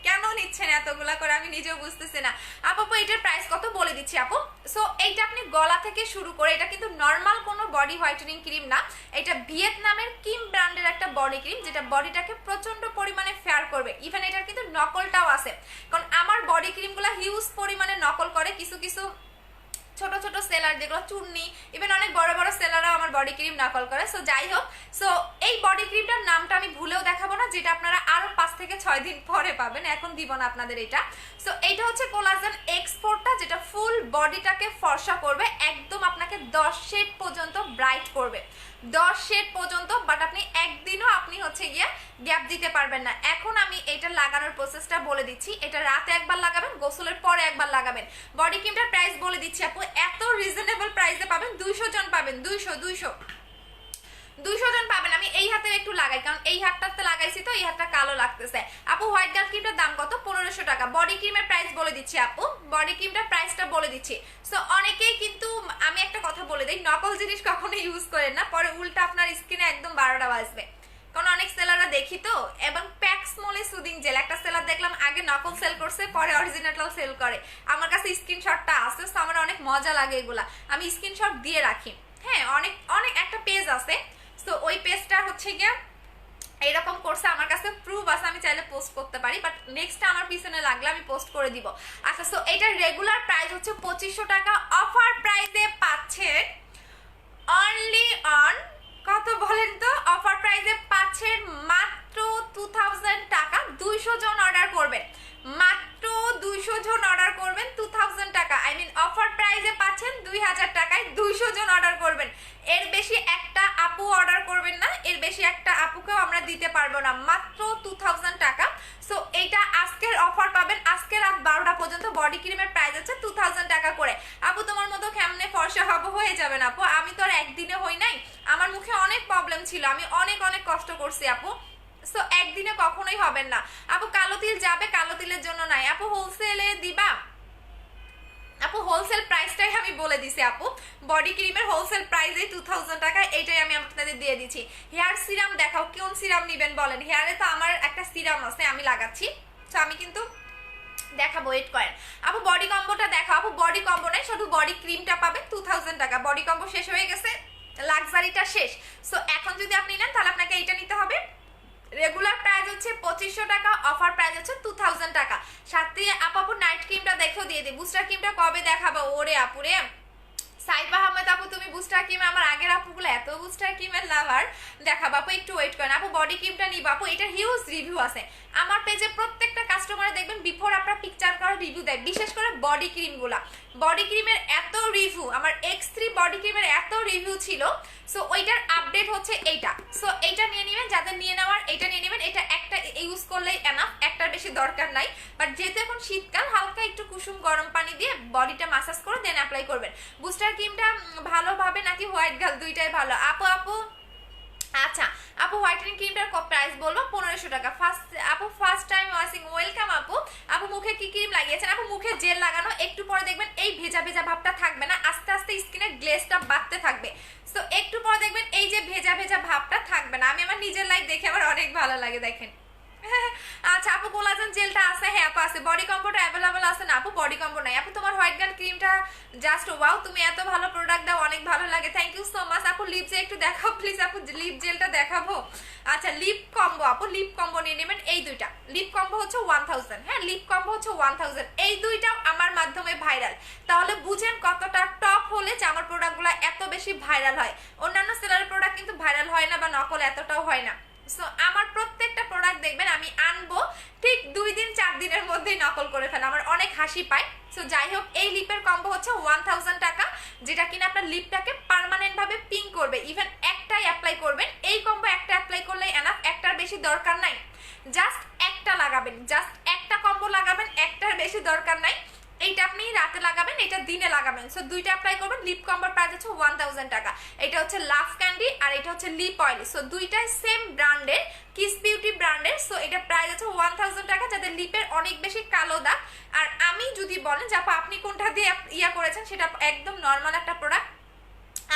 কেন নিচ্ছেন এতগুলা করে আমি নিজেও বুঝতেছি না। আপু এটার প্রাইস কত বলে দিচ্ছি আপু। সো এইটা আপনি গলা থেকে শুরু করে, এটা কিন্তু নর্মাল কোনো বডি হোয়াইটেনিং ক্রিম না, এটা ভিয়েতনামের কিম ব্র্যান্ডের একটা বডি ক্রিম, যেটা বডিটাকে প্রচন্ড পরিমাণে ফেয়ার করবে। ইভেন এটার কিন্তু নকলটাও আছে, কারণ আমার বডি ক্রিমগুলো হিউজ পরিমাণে নকল করে কিছু কিছু ছোট ছোট সেলার, যেগুলো চুন্নি, ইভেন অনেক বড় বড় সেলারও আমার বডি ক্রিম নকল করে। সো যাই হোক, সো এই বডি ক্রিমটার নামটা আমি ভুলেও দেখাবো না, যেটা আপনারা আরো 5 থেকে 6 দিন পরে পাবেন, এখন দিব না আপনাদের এটা। সো এইটা হচ্ছে কোলাজেন এক্সপোর্টটা, যেটা ফুল বডিটাকে ফর্সা করবে, একদম আপনাকে 10 শেড পর্যন্ত ব্রাইট করবে, 10 শেড পর্যন্ত। বাট আপনি একদিনও আপনি হচ্ছে গিয়ে গ্যাপ দিতে পারবেন না। এখন আমি এটা লাগানোর প্রসেসটা বলে দিচ্ছি। এটা রাতে একবার লাগাবেন, গোসলের পরে একবার লাগাবেন। বডি ক্রিমটার প্রাইস বলে দিচ্ছি আপু, এত রিজনেবল প্রাইসে পাবেন, 200 জন পাবেন, 200 জন পাবেন। আমি এই হাতে একটু লাগাই, কারণ এই হাতটাতে লাগাইছি তো এই হাতটা কালো লাগতেছে। আপু হোয়াইট গার্ল ক্রিমটার দাম কত? 1500 টাকা। বডি ক্রিমের প্রাইস বলে দিচ্ছি আপু, বডি ক্রিমটার প্রাইসটা বলে দিচ্ছি। সো অনেকেই কিন্তু, আমি একটা কথা বলে দিই, নকল জিনিস কখনো ইউজ করেন না, পরে উল্টা আপনার স্কিনে একদম 12টা বাজবে। কারণ অনেক সেলাররা দেখি তো, এবং প্যাক্স মলে সুদিং জেল একটা সেলার দেখলাম আগে নকল সেল করছে, পরে অরিজিনালটাও সেল করে। আমার কাছে স্ক্রিনশটটা আছে, তো আমার অনেক মজা লাগে এগুলা, আমি স্ক্রিনশট দিয়ে রাখি। হ্যাঁ, অনেক অনেক একটা পেজ আছে, তো ওই পেজটা হচ্ছে গিয়ে এরকম করছে, আমার কাছে প্রুফ আছে, আমি চাইলে পোস্ট করতে পারি, বাট নেক্সট আমার পিছনে লাগলে আমি পোস্ট করে দিব। আচ্ছা, সো এটার রেগুলার প্রাইস হচ্ছে 2500 টাকা, অফার প্রাইসে পাচ্ছেন অনলি অন কত বলেন তো? অফার প্রাইসে পাচ্ছেন মাত্র 2000 টাকা। 200 জন অর্ডার করবেন, মাত্র 200 জন অর্ডার করবেন, 2000 টাকা। আই মিন অফার প্রাইসে পাচ্ছেন 2000 টাকায় 200 জন অর্ডার করবেন। এর বেশি একটা আপু অর্ডার করবেন না, এর বেশি একটা আপুকেও আমরা দিতে পারবো না, মাত্র 2000 টাকা। সো এইটা আজকের অফার পাবেন, আজকে রাত 12টা পর্যন্ত। বডি ক্রিমের প্রাইস হচ্ছে 2000 টাকা করে। আপু তোমার মতো কেমনে ফর্সা হবো? হয়ে যাবেন আপু, আমি তো আর একদিনে হই নাই, আমার মুখে অনেক প্রবলেম ছিল, আমি অনেক অনেক কষ্ট করছি আপু। সো একদিনে কখনোই হবেন না আপু। কালো তিল যাবে, কালো তিলের জন্য নাই আপু, হোলসেলে দিবা আপু। হোলসেল প্রাইসটাই আমি বলে দিছি আপু, বডি ক্রিমের হোলসেল প্রাইসে 2000 টাকা, এইটাই আমি আপনাদের দিয়ে দিচ্ছি। হেয়ার সিরাম দেখাও, কোন সিরাম নেবেন বলেন? হেয়ারে তো আমার একটা সিরাম আছে, আমি লাগাচ্ছি, তো আমি কিন্তু দেখাবো, ওয়েট করেন আপু। বডি কম্বোটা দেখাও আপু। বডি কম্বো নাই, শুধু বডি ক্রিমটা পাবেন 2000 টাকা। বডি কম্বো শেষ হয়ে গেছে, লাক্সারিটা শেষ। সো এখন যদি আপনি নেন তাহলে আপনাকে এইটা নিতে হবে। রেগুলার প্রাইস হচ্ছে 2500 টাকা, অফার প্রাইস হচ্ছে 2000 টাকা। সাথে আপু নাইট ক্রিমটা দেখেও দিয়ে দিই। বুস্টার ক্রিমটা কবে দেখাবো? ওরে আপুরে সাইফা আহমেদ আপু, তুমি বুস্টার ক্রিম, আমার আগের আপুগুলো এত বুস্টার ক্রিমের লাভার, দেখাবো আপু, একটু ওয়েট করেন আপু। বডি ক্রিমটা নিবা আপু, এটা হিউজ রিভিউ আছে আমার পেজে, প্রত্যেকটা কাস্টমারে দেখবেন বিফোর আপনার পিকচার করা রিভিউ দেয়, বিশেষ করে বডি ক্রিমগুলা। বডি ক্রিমের এত রিভিউ, আমার X3 বডি ক্রিমের এত রিভিউ ছিল। সো ওইটার আপডেট হচ্ছে এইটা। সো এইটা নিয়ে নেবেন, যাদের নিয়ে নেওয়ার এইটা নিয়ে নেবেন। এটা একটা ইউজ করলেই এনাফ, একটার বেশি দরকার নাই। বাট যেহেতু এখন শীতকাল, হালকা একটু কুসুম গরম পানি দিয়ে বডিটা মাসাজ করে দেন অ্যাপ্লাই করবেন। বুস্টার ক্রিমটা ভালোভাবে নাকি হোয়াইট গার্ল, দুইটাই ভালো আপু। আচ্ছা আপু, হোয়াইটেনিং ক্রিমটার প্রাইস বলবো 1500 টাকা। ফার্স্ট টাইম ওয়াচিং, ওয়েলকাম আপু। আপু মুখে কি ক্রিম লাগিয়েছেন? আপু মুখে জেল লাগানো, একটু পরে দেখবেন এই ভেজা ভেজা ভাবটা থাকবে না, আস্তে আস্তে স্কিনের গ্লেজটা বাড়তে থাকবে। সো একটু পরে দেখবেন এই যে ভেজা ভেজা ভাবটা থাকবে না। আমি আমার নিজের লাইফ দেখে আমার অনেক ভালো লাগে, দেখেন। আচ্ছা আপু, কোলাজেন জেলটা আছে? হ্যাঁ আপু আছে। বডি কম্বোটা অ্যাভেলেবল আছে না আপু? বডি কম্বো নাই আপু। তোমার হোয়াইট গার্ল ক্রিমটা জাস্ট ওয়াও, তুমি এত ভালো প্রোডাক্ট দাও, অনেক ভালো লাগে, থ্যাংক ইউ সো মাচ আপু। লিপ জেল একটু দেখাও প্লিজ আপু, লিপ জেলটা দেখাবো। আচ্ছা লিপ কম্বো আপু, লিপ কম্বো নিয়ে নেবেন এই দুইটা। লিপ কম্বো হচ্ছে 1000, হ্যাঁ লিপ কম্বো হচ্ছে 1000। এই দুইটা আমার মাধ্যমে ভাইরাল, তাহলে বুঝেন কতটা টপ হলে যে আমার প্রোডাক্টগুলো এত বেশি ভাইরাল হয়। অন্যান্য সেলারের প্রোডাক্ট কিন্তু ভাইরাল হয় না, বা নকল এতটাও হয় না। সো আমার প্রত্যেকটা প্রোডাক্ট দেখবেন আমি আনবো, ঠিক 2-4 দিনের মধ্যেই নকল করে ফেলে, আমার অনেক হাসি পায়। সো যাই হোক, এই লিপের কম্বো হচ্ছে 1000 টাকা, যেটা কিনা আপনার লিপটাকে পার্মানেন্ট ভাবে পিঙ্ক করবে। ইভেন একটাই অ্যাপ্লাই করবেন, এই কম্বো একটা অ্যাপ্লাই করলেই এনাফ, একটার বেশি দরকার নাই। জাস্ট একটা লাগাবেন, জাস্ট একটা কম্বো লাগাবেন, একটার বেশি দরকার নাই। এইটা আপনি রাতে লাগাবেন, এটা দিনে লাগাবেন। সো দুইটা অ্যাপ্লাই করবেন। লিপ কম্বোর প্রাইস হচ্ছে 1000 টাকা। এটা হচ্ছে লাভ ক্যান্ডি আর এটা হচ্ছে লিপ অয়েল। সো দুইটাই সেম ব্র্যান্ডের, কিস বিউটি ব্র্যান্ডের। সো এটা প্রাইস হচ্ছে 1000 টাকা, যাদের লিপের অনেক বেশি কালো দাগ। আর আমি যদি বলেন যে আপনি কোনটা দিয়ে ইয়া করেছেন, সেটা একদম নর্মাল একটা প্রোডাক্ট।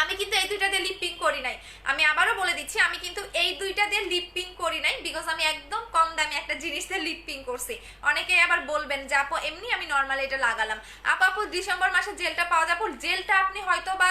আমি কিন্তু এই দুইটা দিয়ে লিপ পিঙ্ক করি নাই, আমি আবারও বলে দিচ্ছি, আমি কিন্তু এই দুইটা দিয়ে লিপ পিঙ্ক করি নাই, বিকজ আমি একদম কম দামি একটা জিনিস দিয়ে লিপ পিঙ্ক করছি। অনেকে আবার বলবেন যে আপু এমনি আমি নর্মালি এটা লাগালাম। আপু ডিসেম্বর মাসে জেলটা পাওয়া যাবে, জেলটা আপনি হয়তো বা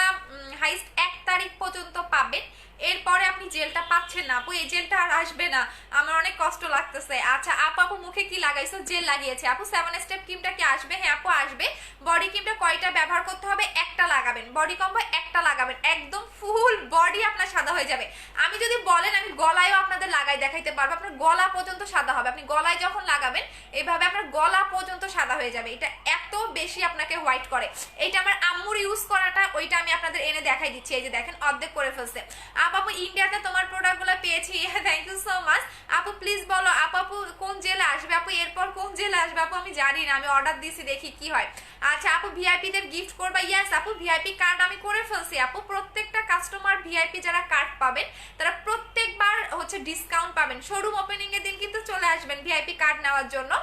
হাইস্ট 1 তারিখ পর্যন্ত পাবেন, এরপরে আপনি জেলটা পাচ্ছেন না আপু, এই জেলটা আর আসবে না, আমার অনেক কষ্ট লাগতেছে। আচ্ছা আপু মুখে কি লাগাইছো? জেল লাগিয়েছে আপু। 7 স্টেপ ক্রিমটা কি আসবে? হ্যাঁ আপু আসবে। বডি ক্রিমটা কয়টা ব্যবহার করতে হবে? একটা লাগাবেন। বডি কম্বো একটা লাগাবেন, একদম ফুল বডি আপনার সাদা হয়ে যাবে। আমি যদি বলেন আমি গলায়ও আপনাদের লাগাই দেখাইতে পারবো, আপনার গলা পর্যন্ত সাদা হবে। আপনি গলায় যখন লাগাবেন এভাবে আপনার গলা পর্যন্ত সাদা হয়ে যাবে। এটা এত বেশি আপনাকে হোয়াইট করে। এইটা আমার আম্মুর ইউজ করাটা, ওইটা আমি আপনাদের এনে দেখাই দিচ্ছি। এই যে দেখেন অর্ধেক করে ফেলছে। আপু ইন্ডিয়াতে তোমার প্রোডাক্টগুলো পেয়েছি, থ্যাংক ইউ সো মাচ। আপু প্লিজ বলো আপু কোন জেলে আসবে, আপু এরপর কোন জেলে আসবে? আপু আমি জানি না, আমি অর্ডার দিছি, দেখি কি হয়। আচ্ছা আপু ভিআইপি দের গিফট করবা? ইয়াস আপু ভিআইপি কার্ড আমি করে ফেলছি আপু। প্রত্যেকটা কাস্টমার ভিআইপি যারা কার্ড পাবেন তারা প্রত্যেকবার হচ্ছে ডিসকাউন্ট পাবেন। শোরুম ওপেনিং এর দিন কিন্তু চলে আসবেন ভিআইপি কার্ড নেওয়ার জন্য।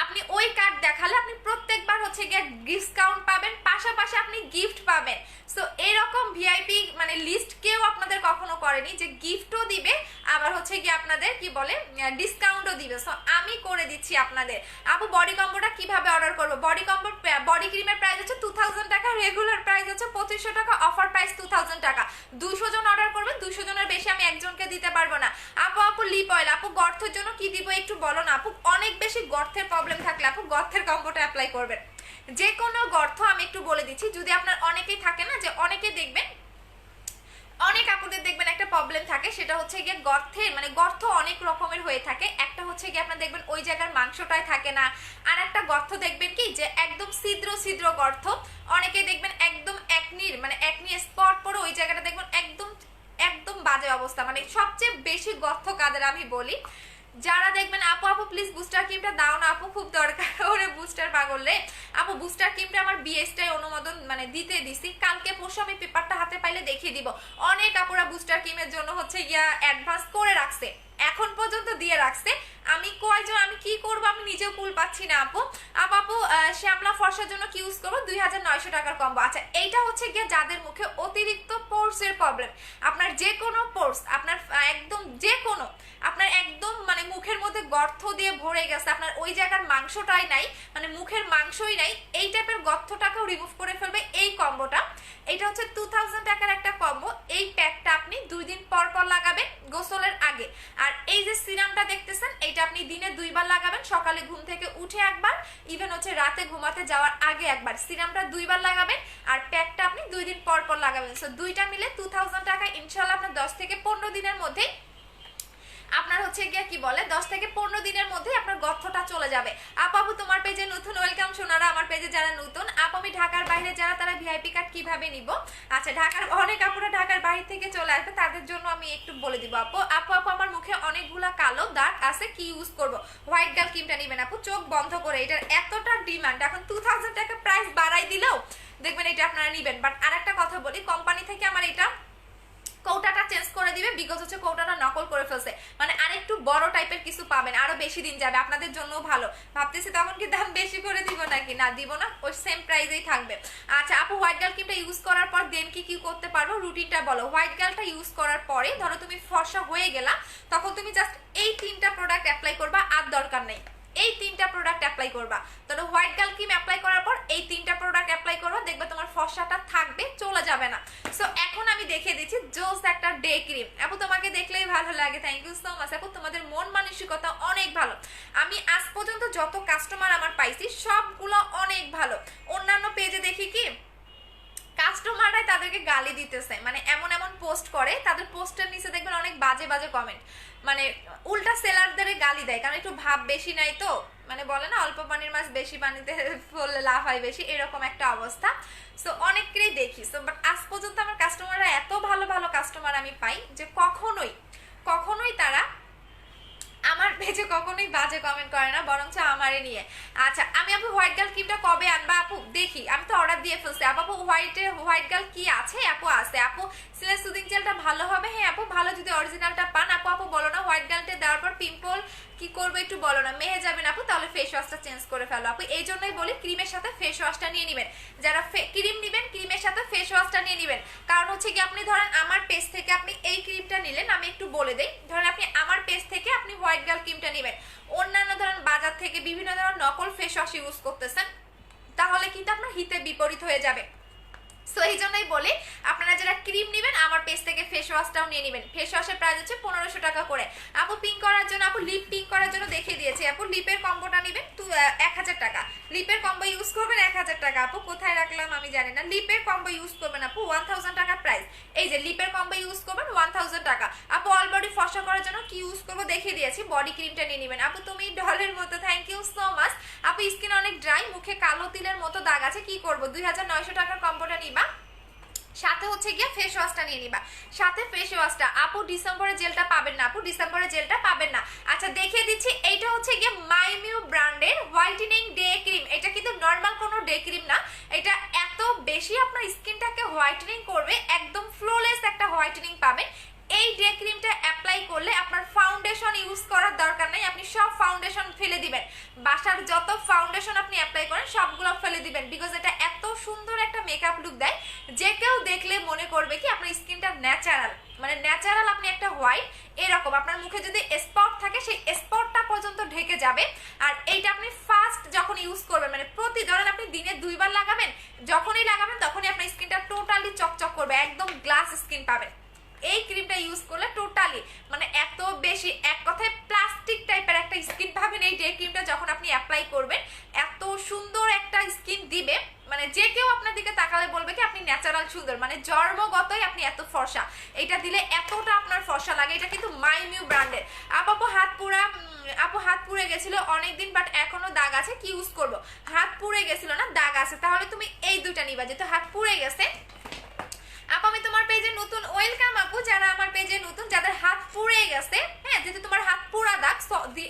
আপনি ওই কার্ড দেখালে আপনি প্রত্যেকবার হচ্ছে গিয়ে ডিসকাউন্ট পাবেন, পাশাপাশি আপনি গিফট পাবেন। সো এরকম ভিআইপি মানে লিস্ট কেউ আপনাদের কখনো করেনি যে গিফটও দিবে আবার হচ্ছে গিয়ে আপনাদের কি বলে ডিসকাউন্টও দিবে। সো আমি করে দিচ্ছি আপনাদের। আপু বডি কম্বোটা কিভাবে অর্ডার করবো? বডি কম্বো বডি ক্রিমের প্রাইস হচ্ছে 2000 টাকা, রেগুলার প্রাইস হচ্ছে 2500 টাকা, অফার প্রাইস 2000 টাকা। 200 জন অর্ডার করবেন, 200 জনের বেশি আমি একজনকে দিতে পারবো না। আপু লিপ অয়েল, আপু গর্তের জন্য কি দিব একটু বলো না আপু। অনেক বেশি গর্তের প্রবলেম থাকলে আপু গর্তের কম্বোটা অ্যাপ্লাই করবেন। যে কোনো গর্ত আমি একটু বলে দিচ্ছি, যদি আপনার অনেকেই থাকে না যে অনেকে দেখবেন অনেক আপুদের দেখবেন একটা প্রবলেম থাকে, সেটা হচ্ছে গিয়ে গর্তের মানে গর্ত অনেক রকমের হয়ে থাকে। একটা হচ্ছে গিয়ে আপনার দেখবেন ওই জায়গার মাংসটাই থাকে না, আর একটা গর্ত দেখবেন কি যে একদম ছিদ্র ছিদ্র গর্ত। অনেকে দেখবেন একদম একনির মানে একনি স্পট পরে ওই জায়গাটা দেখবেন একদম একদম বাজে অবস্থা। মানে সবচেয়ে বেশি গর্ত কাদের আমি বলি, যারা দেখবেন আপু প্লিজ বুস্টার ক্রিমটা দাও না আপু, খুব দরকার। ওরে বুস্টার পাগল রে আপু, বুস্টার ক্রিমটা আমার বিএসটাই অনুমোদন মানে দিতে দিছি, কালকে পরশু আমি পেপারটা হাতে পাইলে দেখিয়ে দিব। অনেক আপুরা বুস্টার ক্রিমের জন্য হচ্ছে গিয়া অ্যাডভান্স করে রাখছে, এখন পর্যন্ত দিয়ে রাখছে। আমি কয়জন আমি কি করব আমি নিজেও কুল পাচ্ছি না আপু। আপু শ্যামলা ফর্সার জন্য কি ইউজ করবো? 2900 টাকার কম্বো। আচ্ছা এইটা হচ্ছে গিয়ে যাদের মুখে অতিরিক্ত পোর্সের প্রবলেম, আপনার যে কোনো পোর্স আপনার একদম যে কোনো আপনার একদম মানে মুখের মধ্যে গর্ত দিয়ে ভরে গেছে, আপনার ওই জায়গার মাংসটাই নাই মানে মুখের মাংসই নাই, এই টাইপের গর্তটাকেও রিমুভ করে ফেলবে এই কম্বোটা। এটা হচ্ছে 2000 টাকার একটা কম্বো। এই প্যাকটা আপনি 2 দিন পর পর লাগাবেন গোসলের আগে। আর এই যে সিরামটা দেখতেছেন এটা আপনি দিনে 2 বার লাগাবেন, সকালে ঘুম থেকে উঠে একবার, ইভেন হচ্ছে রাতে ঘুমাতে যাওয়ার আগে একবার। সিরামটা 2 বার লাগাবেন আর প্যাকটা আপনি 2 দিন পর পর লাগাবেন। সো দুইটা মিলে 2000 টাকা ইনশাআল্লাহ আপনার 10 থেকে 15 দিনের মধ্যে আপনার হচ্ছে গিয়ে কি বলে 10 থেকে 15 দিনের মধ্যে আপনার গর্তটা চলে যাবে। আপু তোমার পেজে নতুন, ওয়েলকাম সোনারা আমার পেজে যারা নতুন। আমি ঢাকার বাইরে যারা তারা ভিআইপি কার্ড কিভাবে নিব? আচ্ছা ঢাকার অনেক আপুরা ঢাকার বাইরে থেকে চলে আসবে, তাদের জন্য আমি একটু বলে দিব। আপু আমার মুখে অনেকগুলা কালো দাগ আছে, কি ইউজ করব? হোয়াইট গার্ল ক্রিমটা নেবেন আপু, চোখ বন্ধ করে। এটার এতটা ডিমান্ড, এখন 2000 টাকা প্রাইস বাড়াই দিলেও দেখবেন এটা আপনারা নিবেন। বাট আরেকটা কথা বলি, কোম্পানি থেকে আমার এটা কৌটাটা চেঞ্জ করে দিবে, বিকজ হচ্ছে কৌটাটা নকল করে ফেলছে, মানে আরেকটু বড় টাইপের কিছু পাবেন, আরো বেশি দিন যাবে, আপনাদের জন্য ভালো। ভাবতেছি তখন কি দাম বেশি করে দিব নাকি, না দিব না, ওই সেম প্রাইসেই থাকবে। আচ্ছা আপু হোয়াইট গার্ল ক্রিমটা ইউজ করার পর দেন কি করতে পারবো, রুটিনটা বলো। হোয়াইট গার্লটা ইউজ করার পরে ধরো তুমি ফর্সা হয়ে গেলা, তখন তুমি জাস্ট এই 3টা প্রোডাক্ট অ্যাপ্লাই করবা, আর দরকার নেই। এই 3টা প্রোডাক্ট অ্যাপ্লাই করবা, তাহলে হোয়াইট গার্ল ক্রিম অ্যাপ্লাই করার পর এই 3টা প্রোডাক্ট অ্যাপ্লাই করবা, দেখবে তোমার ফর্সাটা থাকবে, চলে যাবে না। সো এখন আমি দেখিয়ে দিচ্ছি জোস একটা ডে ক্রিম। আপু তোমাকে দেখলেই ভালো লাগে, থ্যাংক ইউ সো মাচ আপু, তোমাদের মন মানসিকতা অনেক ভালো। আমি আজ পর্যন্ত যত কাস্টমার আমার পাইছি সবগুলো অনেক ভালো। অন্যান্য পেজে দেখি কি কাস্টমাররাই তাদেরকে গালি দিতেছে, মানে এমন এমন পোস্ট করে, তাদের পোস্টের নিচে দেখবেন অনেক বাজে বাজে কমেন্ট, মানে উল্টা সেলারদের গালি দেয়, কারণ একটু ভাব বেশি নাই তো, মানে বলে না অল্প পানির মাছ বেশি পানিতে ফেললে লাভ হয় বেশি, এরকম একটা অবস্থা। সো অনেককেই দেখি। সো বাট আজ পর্যন্ত আমার কাস্টমাররা এত ভালো ভালো কাস্টমার আমি পাই যে কখনোই তারা আমার পেজে কখনোই বাজে কমেন্ট করে না, বরঞ্চ আমারে নিয়ে। আচ্ছা আমি আপু হোয়াইট গার্ল ক্রিমটা কবে আনবা আপু? দেখি, আমি তো অর্ডার দিয়ে ফেলছি। আপু হোয়াইট গার্ল কি আছে? আপু আছে। আপু সিলেট সুদিং জেলটা ভালো হবে? হ্যাঁ আপু ভালো, যদি অরিজিনালটা পান। আপু বলো না হোয়াইট গার্লটা দেওয়ার পর পিম্পল কি করবো একটু বলো না। মেহে যাবেন আপু, তাহলে ফেস ওয়াশটা চেঞ্জ করে ফেলো আপু। এই জন্যই বলি ক্রিমের সাথে ফেস ওয়াশটা নিয়ে নেবেন, যারা ক্রিম নেবেন ক্রিমের সাথে ফেস ওয়াশটা নিয়ে নেবেন। কারণ হচ্ছে কি আপনি ধরেন আমার পেজ থেকে আপনি এই ক্রিমটা নিলেন, আমি একটু বলে দেই, ধরেন আপনি আমার পেজ থেকে আপনি হোয়াইট গার্ল ক্রিমটা নেবেন, অন্যান্য ধরেন বাজার থেকে বিভিন্ন ধরনের নকল ফেস ওয়াশ ইউজ করতেছেন, তাহলে কিন্তু আপনার হিতে বিপরীত হয়ে যাবে। সো এই জন্যই বলি আপনারা যারা ক্রিম নেবেন আমার পেজ থেকে ফেস ওয়াশটাও নিয়ে নেবেন। ফেস ওয়াশের প্রাইস হচ্ছে 1500 টাকা করে। আপু পিঙ্ক করার জন্য, আপু লিপ পিঙ্ক করার জন্য দেখিয়ে দিয়েছি। আপু লিপের কম্বোটা নেবেন 1000 টাকা, লিপের কম্বো ইউজ করবেন 1000 টাকা। আপু কোথায় রাখলাম আমি জানি না, লিপের কম্বো ইউজ করবেন আপু 1000 টাকা প্রাইস। এই যে লিপের কম্বো ইউজ করবেন 1000 টাকা। আপু অল বডি ফর্সা করার জন্য কি ইউজ করবো দেখিয়ে দিয়েছি, বডি ক্রিমটা নিয়ে নেবেন। আপু তুমি ডলের মতো, থ্যাংক ইউ সো মাচ। আপু স্কিন অনেক ড্রাই, মুখে কালো তিলের মতো দাগ আছে, কি করব 2900 টাকার কম্বোটা নিবা, সাথে হচ্ছে গিয়ে ফেস ওয়াশটা নিয়ে নিবা, সাথে ফেস ওয়াশটা। আপু ডিসেম্বরে জেলটা পাবেন না, আপু ডিসেম্বরে জেলটা পাবেন না। আচ্ছা দেখিয়ে দিচ্ছি, এইটা হচ্ছে গিয়ে মাইমিউ ব্র্যান্ডের হোয়াইটেনিং ডে ক্রিম। এটা কিন্তু নর্মাল কোনো ডে ক্রিম না, এটা এত বেশি আপনার স্কিনটাকে হোয়াইটেনিং করবে, একদম ফ্লোলেস একটা হোয়াইটেনিং পাবেন। এই ডে ক্রিমটা অ্যাপ্লাই করলে আপনার ফাউন্ডেশন ইউজ করার দরকার নেই, আপনি সব ফাউন্ডেশন ফেলে দিবেন, বাসার যত ফাউন্ডেশন আপনি অ্যাপ্লাই করেন সবগুলো ফেলে দিবেন, বিকজ এটা এত সুন্দর একটা মেকআপ লুক দেয়, যে কেউ দেখলে মনে করবে কি আপনার স্কিনটা ন্যাচারাল, মানে ন্যাচারাল আপনি একটা হোয়াইট এরকম। আপনার মুখে যদি স্পট থাকে সেই স্পটটা পর্যন্ত ঢেকে যাবে। আর এইটা আপনি ফার্স্ট যখন ইউজ করবেন, মানে প্রতি ধরেন আপনি দিনে 2 বার লাগাবেন, যখনই লাগাবেন তখনই আপনার স্কিনটা টোটালি চকচক করবে, একদম গ্লাস স্কিন পাবেন। এই ক্রিমটা ইউজ করলে টোটালি মানে এত বেশি, এক কথায় প্লাস্টিক টাইপের একটা স্কিন পাবেন এই ডে ক্রিমটা যখন আপনি অ্যাপ্লাই করবেন, এত সুন্দর একটা স্কিন দিবে, মানে যে কেউ আপনার দিকে তাকালে বলবে কি আপনি ন্যাচারাল সুন্দর, মানে জন্মগতই আপনি এত ফর্সা, এটা দিলে এতটা আপনার ফর্সা লাগে। এটা কিন্তু মাইমিউ ব্র্যান্ডের। আপু হাত পুড়ে গেছিল অনেকদিন, বাট এখনো দাগ আছে, কি ইউজ করব? হাত পুড়ে গেছিল না, দাগ আছে, তাহলে তুমি এই দুইটা নিবা, যেহেতু হাত পুড়ে গেছে। আপু আমি তোমার পেজে নতুন, ওয়েলকাম আপু, যারা আমার পেজে নতুন, যাদের হাত পুড়ে গেছে, হ্যাঁ যেহেতু তোমার হাত পুরা দাগ,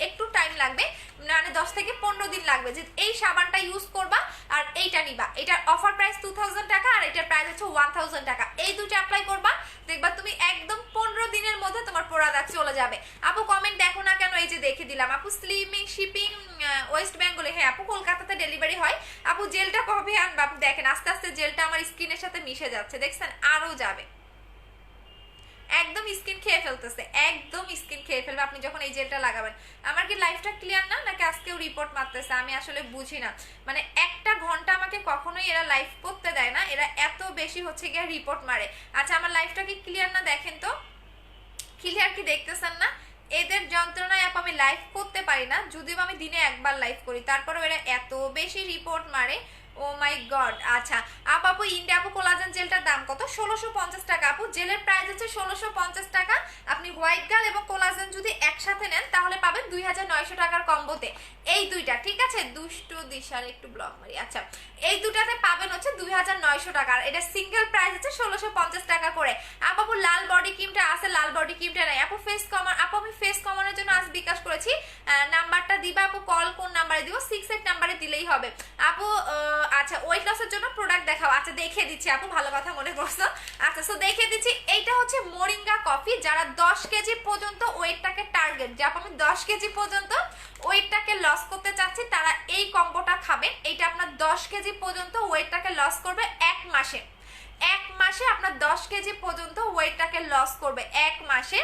একটু টাইম লাগবে, মানে 10 থেকে 15 দিন লাগবে, যে এই সাবানটা ইউজ করবা আর এইটা নিবা। এটার অফার প্রাইস 2000 টাকা আর এটার প্রাইস হচ্ছে 1000 টাকা। এই দুটো অ্যাপ্লাই করবা, দেখবা তুমি একদম 15 দিনের মধ্যে তোমার পোড়া দাগ চলে যাবে। আপু কমেন্ট দেখো না কেন, এই যে দেখে দিলাম। আপু স্লিমিং শিপিং ওয়েস্ট বেঙ্গলে, হ্যাঁ আপু কলকাতাতে ডেলিভারি হয়। আপু জেলটা কবে আনবা? আপু দেখেন আস্তে আস্তে জেলটা আমার স্কিনের সাথে মিশে যাচ্ছে, দেখছেন আরো যাবে, একদম স্কিন খেয়ে ফেলতেছে, একদম স্কিন খেয়ে ফেলবে আপনি যখন এই জেলটা লাগাবেন। আমার কি লাইফটা ক্লিয়ার না, নাকি আজকেও রিপোর্ট মারতেছে? আমি আসলে বুঝি না, মানে একটা ঘন্টা আমাকে কখনোই এরা লাইভ করতে দেয় না, এরা এত বেশি হচ্ছে গিয়ে রিপোর্ট মারে। আচ্ছা আমার লাইফটা কি ক্লিয়ার না? দেখেন তো ক্লিয়ার কি দেখতেছেন না? এদের যন্ত্রণায় আপু আমি লাইভ করতে পারি না, যদিও আমি দিনে একবার লাইভ করি, তারপরেও এরা এত বেশি রিপোর্ট মারে, ও মাই গড। আচ্ছা আপু ইন্ডিয়া আপু কোলাজেন জেলটার দাম কত? 1650 টাকা। আপু জেলের প্রাইস হচ্ছে 1650 টাকা। আপনি হোয়াইট গার্ল এবং কোলাজেন যদি একসাথে নেন তাহলে পাবেন 2900 টাকার কম্বোতে, এই দুইটা, ঠিক আছে? দুষ্টু দিশার একটু ব্লক মারি। আচ্ছা এই দুটাতে পাবেন হচ্ছে 2900 টাকা, আর এটা সিঙ্গেল প্রাইস হচ্ছে 1650 টাকা করে। আপু লাল বডি ক্রিমটা আছে, লাল বডি ক্রিমটা নাই। আপু ফেস কমান, আপু আমি ফেস কমানোর জন্য আজ বিকাশ করেছি, নাম্বারটা দিবা আপু, কল কোন নাম্বারে দিব? 68 নাম্বারে দিলেই হবে আপু। আচ্ছা ওয়েট লসের জন্য প্রোডাক্ট দেখাও। আচ্ছা দেখিয়ে দিচ্ছি আপু, ভালো কথা মনে করছো। আচ্ছা সো দেখিয়ে দিচ্ছি, এইটা হচ্ছে মোরিঙ্গা কফি, যারা 10 কেজি পর্যন্ত ওয়েটটাকে টার্গেট, যে আপু আমি 10 কেজি পর্যন্ত ওয়েটটাকে লস করতে চাচ্ছি, তারা এই কম্বোটা খাবেন। এইটা আপনার 10 কেজি পর্যন্ত ওয়েটটাকে লস করবে 1 মাসে, 1 মাসে আপনার 10 কেজি পর্যন্ত ওয়েটটাকে লস করবে 1 মাসে।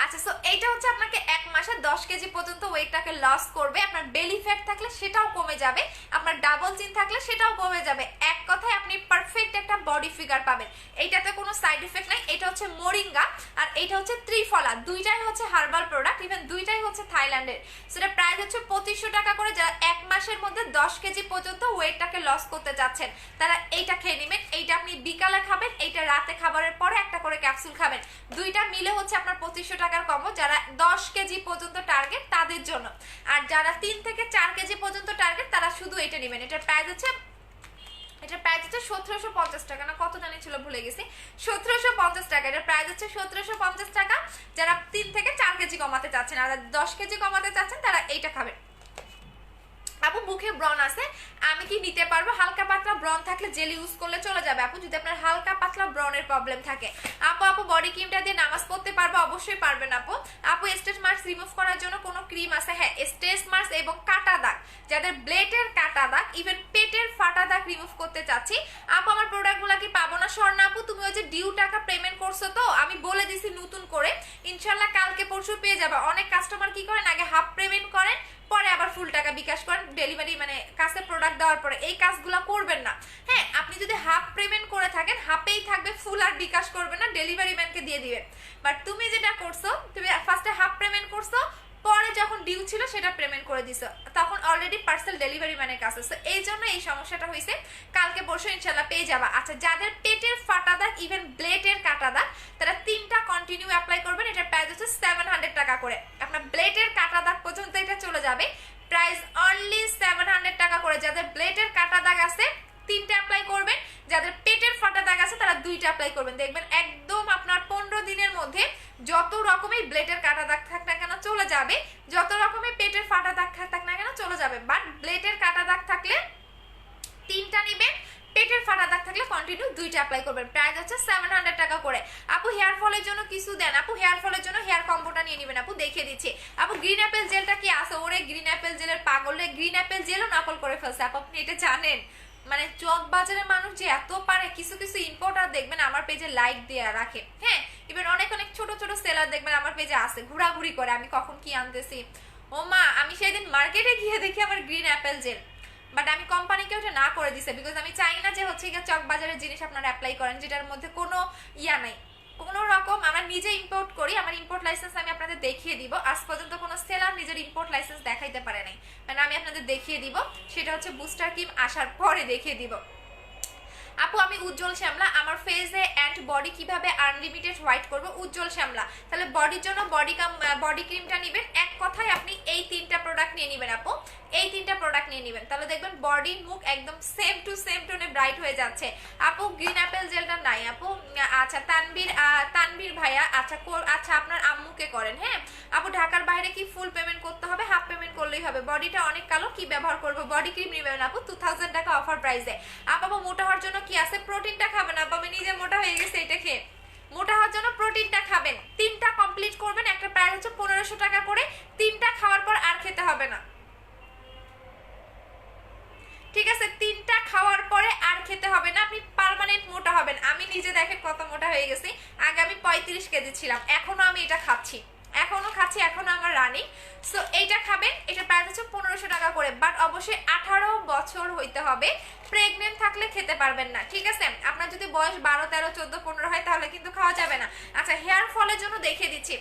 আচ্ছা সো এইটা হচ্ছে আপনাকে 1 মাসে 10 কেজি পর্যন্ত ওয়েটটাকে লস করবে, আপনার বেলি ফ্যাট থাকলে সেটাও কমে যাবে, আপনার ডাবল চিন থাকলে সেটাও কমে যাবে, এক কথায় আপনি পারফেক্ট একটা বডি ফিগার পাবেন। এইটাতে কোনো সাইড ইফেক্ট নাই। এটা হচ্ছে মোরিঙ্গা আর এটা হচ্ছে ত্রিফলা, দুইটাই হচ্ছে হার্বাল প্রোডাক্ট, ইভেন দুইটাই হচ্ছে থাইল্যান্ডের। সেটা প্রাইস হচ্ছে 2500 টাকা করে। যারা 1 মাসের মধ্যে 10 কেজি পর্যন্ত ওয়েটটাকে লস করতে যাচ্ছেন তারা এইটা খেয়ে নেবেন। এইটা আপনি বিকালে খাবেন, এইটা রাতে খাবারের পরে একটা করে ক্যাপসুল খাবেন, দুইটা মিলে হচ্ছে আপনার 2500 টাকার কম্বো, যারা 10 কেজি পর্যন্ত টার্গেট তাদের জন্য। আর যারা 3 থেকে 4 কেজি পর্যন্ত টার্গেট তারা শুধু এটা নেবেন। এটার প্রাইস হচ্ছে 1750 টাকা, না কত জানি ছিল ভুলে গেছি, 1750 টাকা। এটার প্রাইস হচ্ছে 1750 টাকা। যারা 3 থেকে 4 কেজি কমাতে চাচ্ছেন আর 10 কেজি কমাতে চাচ্ছেন তারা এইটা খাবেন। আপু মুখে ব্রন আছে, আমি কি নিতে পারবো? হালকা পাতলা ব্রন থাকলে জেল ইউজ করলে চলে যাবে আপু, যদি আপনার হালকা পাতলা ব্রনের প্রবলেম থাকে। আপু বডি ক্রিমটা দিয়ে নামাজ পড়তে পারবো? অবশ্যই পারবেন আপু। স্ট্রেচ মার্কস রিমুভ করার জন্য কোনো ক্রিম আছে? হ্যাঁ স্ট্রেচ মার্কস এবং কাটা দাগ, যাদের ব্লেডের কাটা দাগ, ইভেন পেটের ফাটা দাগ রিমুভ করতে চাচ্ছি। আমার প্রোডাক্টগুলো কি পাবো না? স্বর্ণা আপু তুমি ওই যে ডিউ টাকা পেমেন্ট করছো তো, আমি বলে দিছি নতুন করে, ইনশাল্লাহ কালকে পরশু পেয়ে যাবা। অনেক কাস্টমার কি করেন, আগে হাফ পেমেন্ট করেন পরে আবার ফুল টাকা বিকাশ করেন ডেলিভারি, মানে কাছে প্রোডাক্ট দেওয়ার পরে। এই কাজগুলো করবেন না। হ্যাঁ আপনি যদি হাফ পেমেন্ট করে থাকেন, হাফেই থাকবে, ফুল আর বিকাশ করবেন না, ডেলিভারি ম্যানকে দিয়ে দিবেন। বাট তুমি যেটা করছো, তুমি ফার্স্টে হাফ পেমেন্ট করছো, পরে যখন ডিউ ছিল সেটা পেমেন্ট করে দিছো, তখন অলরেডি পার্সেল ডেলিভারি ম্যানের কাছে। এই জন্য এই সমস্যাটা হয়েছে। কালকে পরশু ইনশাল্লাহ পেয়ে যাবা। আচ্ছা যাদের পেটের ফাটা দাগ, ইভেন ব্লেডের কাটা দাগ, তারা 3টা কন্টিনিউ অ্যাপ্লাই করবেন। এটার প্রাইস হচ্ছে 700 টাকা করে। আপনার ব্লেডের কাটা দাগ পর্যন্ত এটা চলে যাবে, প্রাইস অনলি 700 টাকা যাদের ব্লেডের কাটা দাগ আছে 3টা অ্যাপ্লাই করবেন, যাদের পেটের ফাটা দাগ আছে তারা 2টা অ্যাপ্লাই করবেন। দেখবেন একদম আপনার 15 দিনের মধ্যে যত রকমের ব্লেডের কাটা দাগ থাক না কেন চলে যাবে, যত রকমের পেটের ফাটা দাগ থাক না কেন চলে যাবে। বাট ব্লেডের কাটা দাগ থাকলে 3টা নেবেন, পেটের ফাটা দাগ থাকলে কন্টিনিউ 2টা অ্যাপ্লাই করবেন। প্রাইস হচ্ছে 700 টাকা করে। আপু হেয়ার ফলের জন্য কিছু দেন, আপু হেয়ার ফলের জন্য হেয়ার কম্বোটা নিয়ে নেবেন। আপু দেখিয়ে দিচ্ছি। আপু গ্রিন অ্যাপেল জেলটা কি আছে? ওরে গ্রিন অ্যাপেল জেলের পাগলে, গ্রিন অ্যাপেল জেলও নকল করে ফেলছে আপু, আপনি এটা জানেন? মানে চক বাজারের মানুষ যে এত পারে, কিছু কিছু ইম্পোর্টার দেখবেন আমার পেজে লাইক দেয়া রাখে, হ্যাঁ ইভেন অনেক অনেক ছোট ছোট সেলার দেখবেন আমার পেজে আছে, ঘোরাঘুরি করে আমি কখন কি আনতেছি। ও মা, আমি সেদিন মার্কেটে গিয়ে দেখি আমার গ্রিন অ্যাপেল জেল, বাট আমি কোম্পানিকে ওটা না করে দিছে, বিকজ আমি চাই না যে হচ্ছে চক বাজারের জিনিস আপনারা অ্যাপ্লাই করেন যেটার মধ্যে কোনো ইয়া নাই, কোনো রকম। আমরা নিজে ইম্পোর্ট করি, আমার ইম্পোর্ট লাইসেন্স আমি আপনাদের দেখিয়ে দিব। আজ পর্যন্ত কোনো সেলার নিজের ইম্পোর্ট লাইসেন্স দেখাইতে পারে নাই, মানে আমি আপনাদের দেখিয়ে দিব, সেটা হচ্ছে বুস্টার ক্রিম আসার পরে দেখিয়ে দিব। আপু আমি উজ্জ্বল শ্যামলা, আমার ফেসে অ্যান্ড বডি কিভাবে আনলিমিটেড হোয়াইট করব? উজ্জ্বল শ্যামলা, তাহলে বডির জন্য বডি ক্রিমটা নেবেন। এক কথায় আপনি এই 3টা প্রোডাক্ট নিয়ে নেবেন আপু, এই 3টা প্রোডাক্ট নিয়ে নেবেন, তাহলে দেখবেন বডি মুখ একদম সেম টু সেম টোনে ব্রাইট হয়ে যাচ্ছে। আপু গ্রিন অ্যাপেল জেলটা নাই আপু। আচ্ছা তানবীর ভাইয়া, আচ্ছা আচ্ছা আপনার আম্মুকে করেন, হ্যাঁ আপু। ঢাকার বাইরে কি ফুল পেমেন্ট করতে হবে? হাফ পেমেন্ট করলেই হবে। বডিটা অনেক কালো, কি ব্যবহার করব? বডি ক্রিম নেবেন আপু 2000 টাকা অফার প্রাইসে। আপু মোটা হওয়ার জন্য কি আছে? প্রোটিনটা খাবেন আপু, আমি নিজে মোটা হয়ে গেছি এটা খেয়ে। মোটা হওয়ার জন্য প্রোটিনটা খাবেন, 3টা কমপ্লিট করবেন, একটা প্রাইস হচ্ছে 1500 টাকা করে। 3টা খাওয়ার পর আর খেতে হবে না, ঠিক আছে? 3টা খাওয়ার পরে আর খেতে হবে না, আপনি পার্মানেন্ট মোটা হবেন। আমি নিজে দেখেন কত মোটা হয়ে গেছি। আগে আমি 35 কেজি ছিলাম, এখনো আমি এটা খাচ্ছি, এখনো আমার রানিং। সো এইটা খাবেন, এটা প্রাইস হচ্ছে 1500 টাকা করে। বাট অবশ্যই 18 বছর হইতে হবে, প্রেগনেন্ট থাকলে খেতে পারবেন না, ঠিক আছে? আপনার যদি বয়স 12, 13, 14, 15 হয় তাহলে কিন্তু খাওয়া যাবে না। আচ্ছা হেয়ার ফলের জন্য দেখিয়ে দিচ্ছি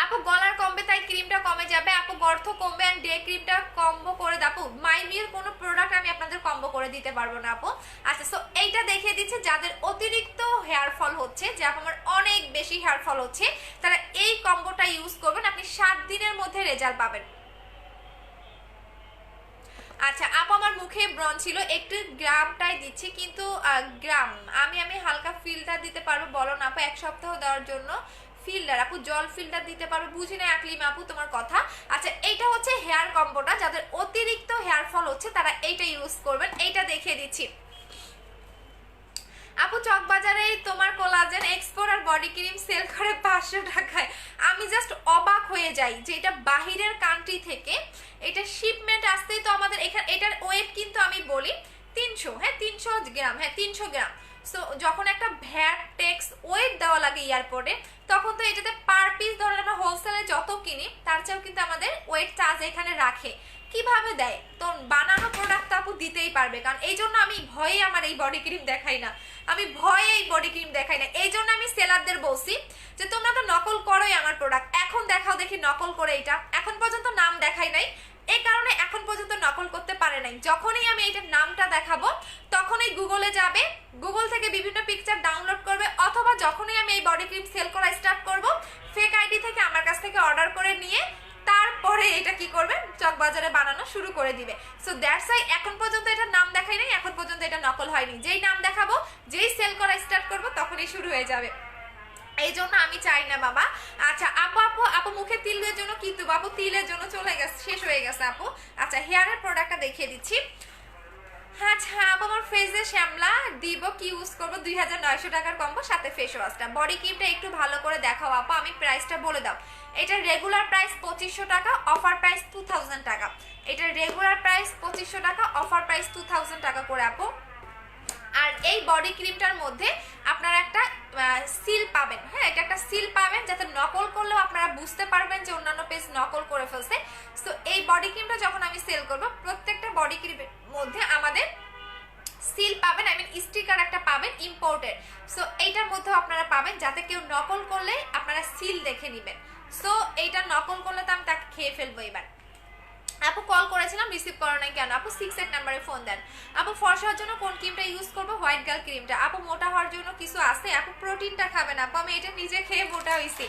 আপু। গলার কমবে তাই ক্রিমটা কমে যাবে আপু, গর্ত কমবে এন্ড ডে ক্রিমটা কম্বো করে দাও আপু। মাইমির কোনো প্রোডাক্ট আমি আপনাদের কম্বো করে দিতে পারবো না আপু। আচ্ছা সো এইটা দেখিয়ে দিচ্ছে যাদের অতিরিক্ত হেয়ার ফল হচ্ছে, যে আমার অনেক বেশি হেয়ার ফল হচ্ছে, তারা এই কম্বোটা ইউজ করবেন, আপনি 7 দিনের মধ্যে রেজাল্ট পাবেন। আচ্ছা আপু আমার মুখে ব্রণ ছিল, একটু গ্রামটাই দিচ্ছি, কিন্তু গ্রাম আমি হালকা ফিল্টার দিতে পারবো, বলো না আপু 1 সপ্তাহ দেওয়ার জন্য ফিল্টার আপু, জল ফিল্টার দিতে পারো, বুঝি না আকলিম আপু তোমার কথা। আচ্ছা এইটা হচ্ছে হেয়ার কম্বোটা, যাদের অতিরিক্ত হেয়ার ফল হচ্ছে তারা এইটা ইউজ করবেন। এইটা দেখিয়ে দিচ্ছি আপু। চক বাজারে তোমার কোলাজেন এক্সপোর্ট আর বডি ক্রিম সেল করে 500 টাকায়, আমি জাস্ট অবাক হয়ে যাই যে এটা বাহিরের কান্ট্রি থেকে এটা শিপমেন্ট আসতেই তো আমাদের এখানে, এটার ওয়েট কিন্তু আমি বলি 300, হ্যাঁ 300 গ্রাম, হ্যাঁ 300 গ্রাম। সো যখন একটা ভ্যাট ট্যাক্স ওয়েট দেওয়া লাগে এয়ারপোর্টে, তখন তো এটাতে পার পিস ধরে আমরা হোলসেলে যত কিনি তার চেয়েও কিন্তু আমাদের ওয়েট চার্জ এখানে রাখে। কিভাবে দেয়? তো বানানো প্রোডাক্ট আপু দিতেই পারবে, কারণ এই জন্য আমি ভয়ে আমার এই বডি ক্রিম দেখাই না, আমি ভয়ে এই বডি ক্রিম দেখাই না। এই জন্য আমি সেলারদের বলছি যে তোমরা তো নকল করোই আমার প্রোডাক্ট, এখন দেখাও দেখি নকল করে। এটা এখন পর্যন্ত নাম দেখাই নাই, এই কারণে এখন পর্যন্ত নকল করতে পারে নাই। যখনই আমি এইটার নামটা দেখাবো তখনই গুগলে যাবে, গুগল থেকে বিভিন্ন পিকচার ডাউনলোড করবে, অথবা যখনই আমি এই বডি ক্রিম সেল করা স্টার্ট করব ফেক আইডি থেকে আমার কাছ থেকে অর্ডার করে নিয়ে তারপরে এটা কি করবে চক বাজারে বানানো শুরু করে দিবে। সো দ্যাটস ওয়াই এখন পর্যন্ত এটার নাম দেখাই নাই, এখন পর্যন্ত এটা নকল হয়নি। যেই নাম দেখাবো, যেই সেল করা স্টার্ট করবো তখনই শুরু হয়ে যাবে, এই জন্য আমি চাই না বাবা। আচ্ছা আপু মুখে তিলের জন্য কিন্তু বাবু তিলের জন্য চলে গেছে, শেষ হয়ে গেছে আপু। আচ্ছা হেয়ারের প্রোডাক্টটা দেখিয়ে দিচ্ছি। আচ্ছা আপু আমার ফেসে শ্যামলা দিব, কি ইউজ করবো? 2900 টাকার কম্বো সাথে ফেস ওয়াশটা। বডি ক্রিমটা একটু ভালো করে দেখাও আপু, আমি প্রাইসটা বলে দাও। এটার রেগুলার প্রাইস 2500 টাকা, অফার প্রাইস 2000 টাকা। এটার রেগুলার প্রাইস 2500 টাকা, অফার প্রাইস 2000 টাকা করে আপু। আর এই বডি ক্রিমটার মধ্যে আপনারা একটা সিল পাবেন, হ্যাঁ এটা একটা সিল পাবেন, যাতে নকল করলেও আপনারা বুঝতে পারবেন যে অন্যান্য পেজ নকল করে ফেলছে। সো এই বডি ক্রিমটা যখন আমি সেল করব, প্রত্যেকটা বডি ক্রিমের মধ্যে আমাদের সিল পাবেন, আই মিন স্টিকার একটা পাবেন ইম্পোর্টেড। সো এইটার মধ্যেও আপনারা পাবেন, যাতে কেউ নকল করলে আপনারা সিল দেখে নেবেন। সো এইটা নকল করলে তো আমি তাকে খেয়ে ফেলবো। এবার আপু কল করেছিলাম, রিসিভ করো নাই কেন? আপু 68 নাম্বারে ফোন দেন। আপু ফর্সা হওয়ার জন্য কোন ক্রিমটা ইউজ করবো? হোয়াইট গার্ল ক্রিমটা। আপু মোটা হওয়ার জন্য কিছু আছে? আপু প্রোটিনটা খাবেন আপু, আমি এটা নিজে খেয়ে মোটা হয়েছি।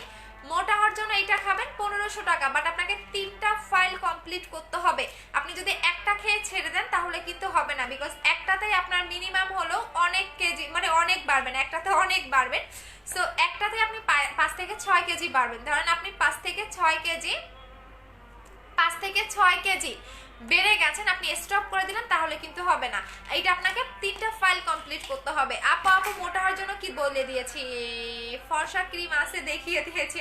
মোটা হওয়ার জন্য এটা খাবেন 1500 টাকা, বাট আপনাকে 3টা ফাইল কমপ্লিট করতে হবে। আপনি যদি একটা খেয়ে ছেড়ে দেন তাহলে কিন্তু হবে না, বিকজ একটাতেই আপনার মিনিমাম হলো অনেক কেজি, মানে অনেক বাড়বেন, একটাতে অনেক বাড়বেন। সো একটাতে আপনি 5 থেকে 6 কেজি বাড়বেন। ধরেন আপনি 5 থেকে 6 কেজি বেড়ে গেছেন, আপনি স্টপ করে দিলেন, তাহলে কিন্তু হবে না। এটা আপনাকে 3টা ফাইল কমপ্লিট করতে হবে। আপু মোটা হওয়ার জন্য কি বলে দিয়েছি, ফর্সা ক্রিম আছে দেখিয়ে দিয়েছি।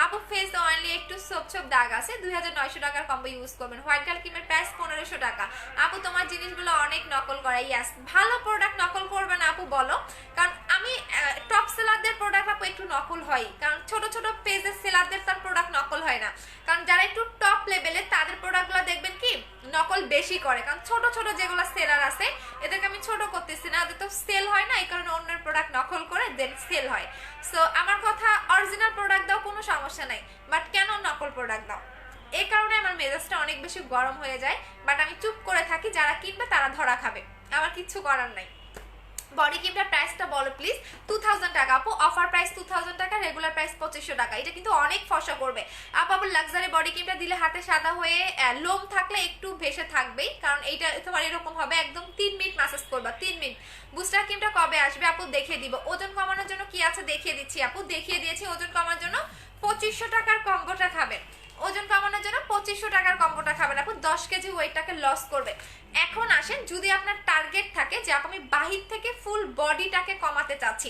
আপু ফেস অয়েলি একটু ছোপ দাগ আছে, 2900 টাকার কম্বো ইউজ করবেন। হোয়াইট গার্ল ক্রিমের প্রাইস 1500 টাকা। আপু তোমার জিনিসগুলো অনেক নকল করে। ইয়াস, ভালো প্রোডাক্ট নকল করবে না আপু বলো, কারণ আমি টপ সেলারদের প্রোডাক্ট আপু একটু নকল হয়, কারণ ছোট ছোট পেজের সেলারদের তার প্রোডাক্ট নকল হয় না। কারণ যারা একটু টপ লেভেলে তাদের প্রোডাক্টগুলো দেখবেন কি নকল বেশি করে, কারণ ছোট ছোট যেগুলো সেলার আছে এদেরকে আমি ছোট করতেছি না, ওদের তো সেল হয় না, এই কারণে অন্যের প্রোডাক্ট নকল করে দেন সেল হয়। সো আমার কথা, অরিজিনাল প্রোডাক্ট দাও, কোনো সমস্যা নাই, বাট কেন নকল প্রোডাক্ট দাও? এই কারণে আমার মেজাজটা অনেক বেশি গরম হয়ে যায়, বাট আমি চুপ করে থাকি, যারা কিনবে তারা ধরা খাবে, আমার কিচ্ছু করার নাই। বডি ক্রিমটার প্রাইসটা বলো প্লিজ। 2000 টাকা আপু, অফার প্রাইস 2000 টাকা, রেগুলার প্রাইস 2500 টাকা। এটা কিন্তু অনেক ফর্সা করবে আপু। লাক্সারি বডি ক্রিমটা দিলে হাতে সাদা হয়ে লোম থাকলে একটু ভেসে থাকবেই, কারণ এইটা তোমার এরকম হবে, একদম 3 মিনিট ম্যাসেজ করবা, 3 মিনিট। বুস্টার ক্রিমটা কবে আসবে আপু দেখিয়ে দিব। ওজন কমানোর জন্য কি আছে দেখিয়ে দিচ্ছি আপু, দেখিয়ে দিয়েছি। ওজন কমানোর জন্য 2500 টাকার কম্বোটা খাবেন, ওজন কমানোর জন্য 2500 টাকার কম্বোটা খাবেন আপু, 10 কেজি ওয়েটটাকে লস করবে। এখন আসেন, যদি আপনার টার্গেট থাকে যে আমি বাহির থেকে ফুল বডিটাকে কমাতে চাচ্ছি,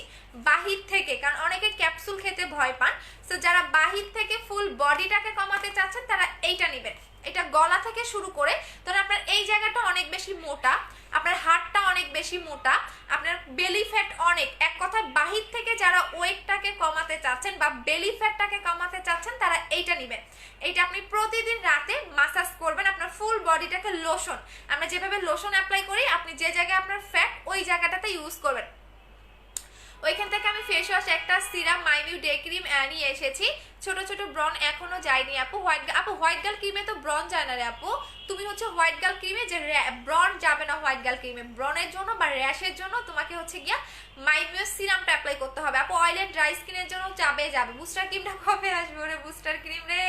বাহির থেকে, কারণ অনেকে ক্যাপসুল খেতে ভয় পান, তো যারা বাহির থেকে ফুল বডিটাকে কমাতে চাচ্ছেন তারা এইটা নেবেন। এটা গলা থেকে শুরু করে, ধরুন আপনার এই জায়গাটা অনেক বেশি মোটা, আপনার হাতটা অনেক বেশি মোটা, আপনার বেলি ফ্যাট অনেক, এক কথায় বাহির থেকে যারা ওয়েটটাকে কমাতে চাচ্ছেন বা বেলি ফ্যাটটাকে কমাতে চাচ্ছেন তারা এইটা নেবেন। এইটা আপনি প্রতিদিন রাতে মাসাজ করবেন, আপনার ফুল বডিটাকে লোশন, আমরা যেভাবে লোশন অ্যাপ্লাই করি, আপনি যে জায়গায় আপনার ফ্যাট ওই জায়গাটাতে ইউজ করবেন। ওইখান থেকে আমি ফেস ওয়াশ, একটা সিরাম, মাইনিউ ডে ক্রিম নিয়ে এসেছি। ছোট ছোট ব্রন এখনো যায়নি আপু। হোয়াইট গার্ল ক্রিমে তো ব্রন যায় না রে আপু, তুমি হচ্ছে হোয়াইট গার্ল ক্রিমে যে ব্রন যাবে না, হোয়াইট গার্ল ক্রিমে ব্রনের জন্য বা র্যাশের জন্য তোমাকে হচ্ছে গিয়া মাইনিউ সিরামটা অ্যাপ্লাই করতে হবে আপু। অয়েল এন্ড ড্রাই স্কিনের জন্য যাবে। বুস্টার ক্রিমটা কবে আসবে রে, বুস্টার ক্রিম রে?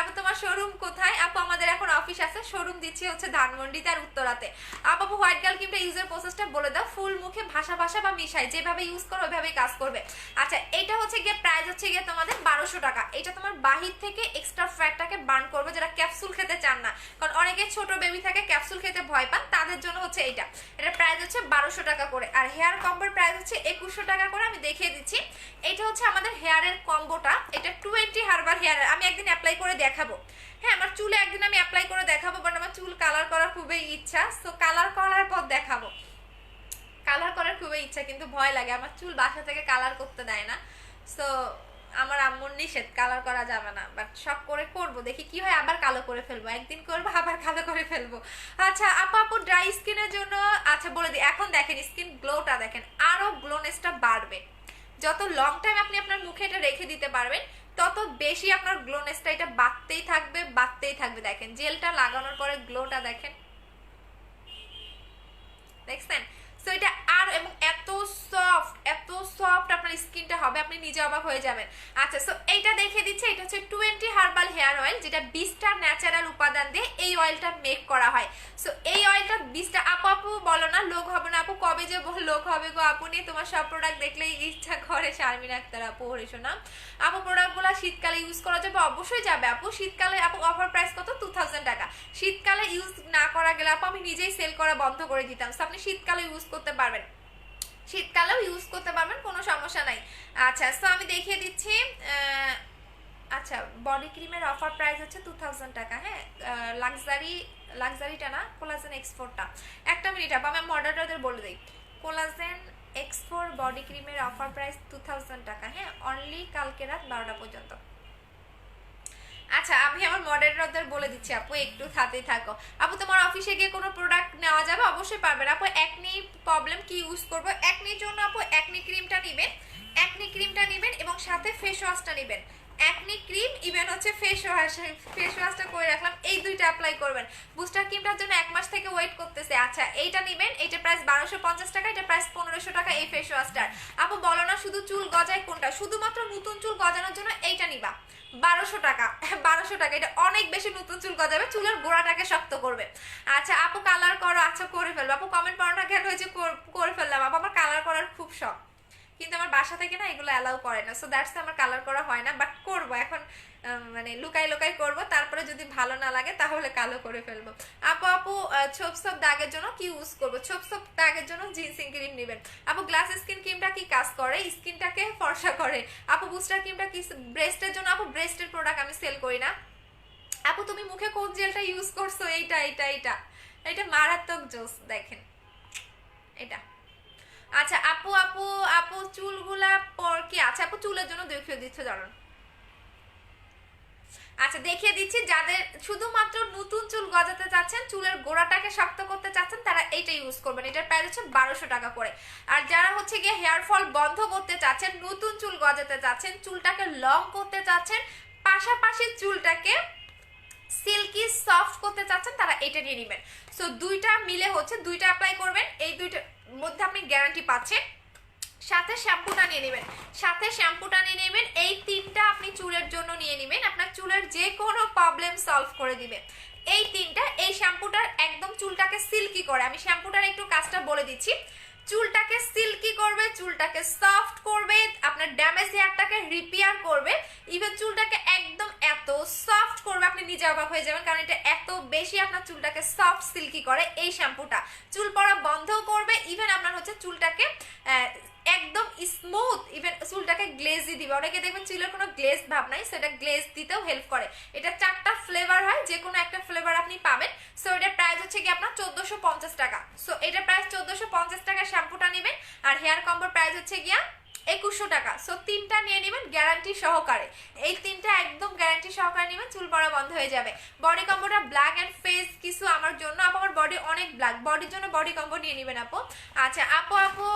আপু তোমার শোরুম কোথায় আপু? আমাদের এখন অফিস আছে, শোরুম দিচ্ছি হচ্ছে ধানমন্ডিতে আর উত্তরাতে। আপু হোয়াইট গার্ল ক্রিমটা ইউজের প্রসেসটা বলে দাও। ফুল মুখে ভাষা বা মিশাই, যেভাবে ইউজ করো ওইভাবেই কাজ করবে। আচ্ছা, এটা হচ্ছে গিয়ে প্রাইস হচ্ছে গিয়ে তোমাদের 1200 টাকা। এটা তোমার বাহির থেকে এক্সট্রা ফ্যাটটাকে বার্ন করবে, যারা ক্যাপসুল খেতে চান না, কারণ অনেকে ছোট বেবি থাকে ক্যাপসুল খেতে ভয় পান, তাদের জন্য হচ্ছে এইটা। এটা প্রাইস হচ্ছে 1200 টাকা করে। আর হেয়ার কম্বোর প্রাইস হচ্ছে 2100 টাকা করে। আমি দেখিয়ে দিচ্ছি, এটা হচ্ছে আমাদের হেয়ারের কম্বোটা। এটা 20 হার্বাল হেয়ার, আমি একদিন অ্যাপ্লাই করে দেখাবো। হ্যাঁ, আমার চুলে একদিন আমি অ্যাপ্লাই করে দেখাবো, বাট আমার চুল কালার করার খুবই ইচ্ছা, সো কালার করার পর দেখাবো। কালার করার খুবই ইচ্ছা, কিন্তু ভয় লাগে, আমার চুল বাসা থেকে কালার করতে দেয় না, সো আমার আম্মুর নিষেধ, কালার করা যাবে না, বাট শখ করে করবো, দেখি কি হয়, আবার কালো করে ফেলবো, একদিন করবো আবার কালো করে ফেলবো। আচ্ছা আপু ড্রাই স্কিনের জন্য, আচ্ছা বলে দিই, এখন দেখেন স্কিন গ্লোটা দেখেন, আরো গ্লোনেসটা বাড়বে। যত লং টাইম আপনি আপনার মুখে এটা রেখে দিতে পারবেন, তত বেশি আপনার গ্লোনেসটা এটা বাড়তেই থাকবে। দেখেন জেলটা লাগানোর পরে গ্লোটা দেখেন, দেখছেন? সো এটা আর এবং এত সফট আপনার স্কিনটা হবে, আপনি নিজে অবাক হয়ে যাবেন। আচ্ছা, সো এইটা দেখে দিচ্ছে, এটা হচ্ছে 20 হার্বাল হেয়ার অয়েল, যেটা 20টা ন্যাচারাল উপাদান দিয়ে এই অয়েলটা মেক করা হয়। সো এই অয়েলটা 20টা, আপু বলো না লোক হবে না আপু, কবে যে লোক হবে গো আপু নিয়ে, তোমার সব প্রোডাক্ট দেখলেই ইচ্ছা করে। শারমিন আক্তার আপু, হরিশো না আপু, প্রোডাক্টগুলো শীতকালে ইউজ করা যাবে? অবশ্যই যাবে আপু, শীতকালে। আপু অফার প্রাইস কত? 2000 টাকা। শীতকালে ইউজ না করা গেলে আপু আমি নিজেই সেল করা বন্ধ করে দিতাম, সো আপনি শীতকালে ইউজ করতে পারবেন, শীতকালেও ইউজ করতে পারবেন, কোনো সমস্যা নাই। আচ্ছা, সো আমি দেখিয়ে দিচ্ছি। আচ্ছা, বডি ক্রিমের অফার প্রাইস হচ্ছে 2000 টাকা। হ্যাঁ, লাক্সারিটা না, কোলাজেন এক্সপোর্টটা। একটা মিনিট আপু, আমি মডারেটরদের বলে দিই, কোলাজেন এক্সপোর্ট বডি ক্রিমের অফার প্রাইস 2000 টাকা। হ্যাঁ, অনলি কালকে রাত 12টা পর্যন্ত। আচ্ছা, আমি আমার মডারেটরদের বলে দিচ্ছি আপু, একটু সাথেই থাকো। আপু তোমার অফিসে গিয়ে কোনো প্রোডাক্ট নেওয়া যাবে? অবশ্যই পারবেন আপু। একনি প্রবলেম কি ইউজ করবো? একনির জন্য আপু একনি ক্রিমটা নেবেন এবং সাথে ফেস ওয়াশটা নেবেন। একনি ক্রিম ইভেন হচ্ছে ফেস ওয়াশটা করে রাখলাম, এই দুইটা অ্যাপ্লাই করবেন। বুস্টার ক্রিমটার জন্য 1 মাস থেকে ওয়েট করতেছে। আচ্ছা এইটা নেবেন, এটা প্রাইস 1250 টাকা, এটা প্রাইস 1500 টাকা এই ফেস ওয়াশটার। আপু বলো না শুধু চুল গজায় কোনটা, শুধুমাত্র নতুন চুল গজানোর জন্য এইটা নিবা 1200 টাকা। 1200 টাকা, এটা অনেক বেশি নতুন চুল গজাবে, চুলের গোড়াটাকে শক্ত করবে। আচ্ছা আপু কালার করো, আচ্ছা করে ফেলবো। আপু কমেন্ট পড়ো না কেন, হয়েছে করে ফেললাম। আপু আমার কালার করার খুব শখ, কিন্তু আমার বাসা থেকে না এগুলো অ্যালাউ করে না, সো দ্যাটস আমার কালার করা হয় না, বাট করব এখন, মানে লুকাই লুকাই করব, তারপরে যদি ভালো না লাগে তাহলে কালো করে ফেলবো। আপু ছোপ ছোপ দাগের জন্য কি ইউজ করবো? ছোপ ছোপ দাগের জন্য জিন্সিং ক্রিম নেবেন। আপু গ্লাস স্কিন ক্রিমটা কি কাজ করে? স্কিনটাকে ফর্সা করে। আপু বুস্টার ক্রিমটা কি ব্রেস্টের জন্য? আপু ব্রেস্টের প্রোডাক্ট আমি সেল করি না। আপু তুমি মুখে কোন জেলটা ইউজ করছো? এইটা এইটা এইটা এটা মারাত্মক জোস, দেখেন এটা। আচ্ছা আপু আপু আপু চুলগুলা পর কি? আচ্ছা আপু চুলের জন্য দেখিয়ে দিচ্ছ জানুন। আচ্ছা দেখিয়ে দিচ্ছি, যাদের শুধুমাত্র নতুন চুল গজাতে চাচ্ছেন, চুলের গোড়াটাকে শক্ত করতে চাচ্ছেন, তারা এইটা ইউজ করবেন। এটার প্রাইস হচ্ছে 1200 টাকা করে। আর যারা হচ্ছে গিয়ে হেয়ার ফল বন্ধ করতে চাচ্ছেন, নতুন চুল গজাতে চাচ্ছেন, চুলটাকে লং করতে চাচ্ছেন, পাশাপাশি চুলটাকে সিল্কি সফট করতে চাচ্ছেন, তারা এটা নিয়ে নেবেন। সো দুইটা মিলে হচ্ছে, দুইটা অ্যাপ্লাই করবেন, এই দুইটার মধ্যে আপনি গ্যারান্টি পাচ্ছেন। সাথে শ্যাম্পুটা নিয়ে নেবেন, সাথে শ্যাম্পুটা নিয়ে নেবেন। এই তিনটা আপনি চুলের জন্য নিয়ে নেবেন, আপনার চুলের যে কোনো প্রবলেম সলভ করে দিবে এই তিনটা। এই শ্যাম্পুটার একদম চুলটাকে সিল্কি করে, আমি শ্যাম্পুটার একটু কাজটা বলে দিচ্ছি। চুলটাকে সিল্কি করবে, চুলটাকে সফট করবে, আপনার ড্যামেজ হেয়ারটাকে রিপেয়ার করবে, ইভেন চুলটাকে একদম এত সফট করবে আপনি নিজে অবাক হয়ে যাবেন, কারণ এটা এত বেশি আপনার চুলটাকে সফট সিল্কি করে এই শ্যাম্পুটা। চুল পড়া বন্ধও করবে, ইভেন আপনার হচ্ছে চুলটাকে একদম স্মুথ, ইভেন চুলটাকে গ্লেজি দিবে। অনেকে দেখবেন চুলের কোনো গ্লেজ ভাব নাই, সেটা গ্লেজ দিতেও হেল্প করে। এটা 4টা ফ্লেভার হয়, যে কোনো একটা ফ্লেভার আপনি পাবেন। সো এটার প্রাইস হচ্ছে কি আপনার 1450 টাকা। সো এটার প্রাইস 1450 টাকা শ্যাম্পুটা নেবেন, আর হেয়ার কম্বোর প্রাইস হচ্ছে গিয়া 2100 টাকা। সো তিনটা নিয়ে নেবেন গ্যারান্টি সহকারে, এই তিনটা একদম গ্যারান্টি সহকারে নেবেন, চুল পড়া বন্ধ হয়ে যাবে। বডি কম্বোটা ব্ল্যাক অ্যান্ড ফেস কিছু আমার জন্য, আপু আমার বডি অনেক ব্ল্যাক, বডির জন্য বডি কম্বো নিয়ে নেবেন আপু। আচ্ছা আপু আপু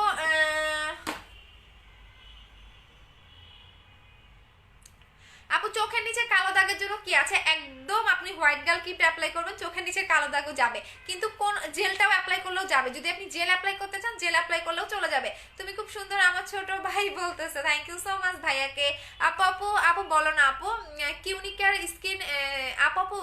চোখের নিচে কালো দাগের জন্য কি আছে? একদম আপনি হোয়াইট গার্ল কিট অ্যাপ্লাই করবেন, চোখের নিচে কালো দাগও যাবে, কিন্তু কোন জেলটাও অ্যাপ্লাই করলেও যাবে। যদি আপনি জেল অ্যাপ্লাই করতে চান, জেল অ্যাপ্লাই করলেও চলে যাবে। তুমি খুব সুন্দর, আমার ছোট ভাই বলতেছে, থ্যাংক ইউ সো মাচ ভাইয়াকে। আপু বলো না আপু, কিউনিকেয়ার স্কিন আপু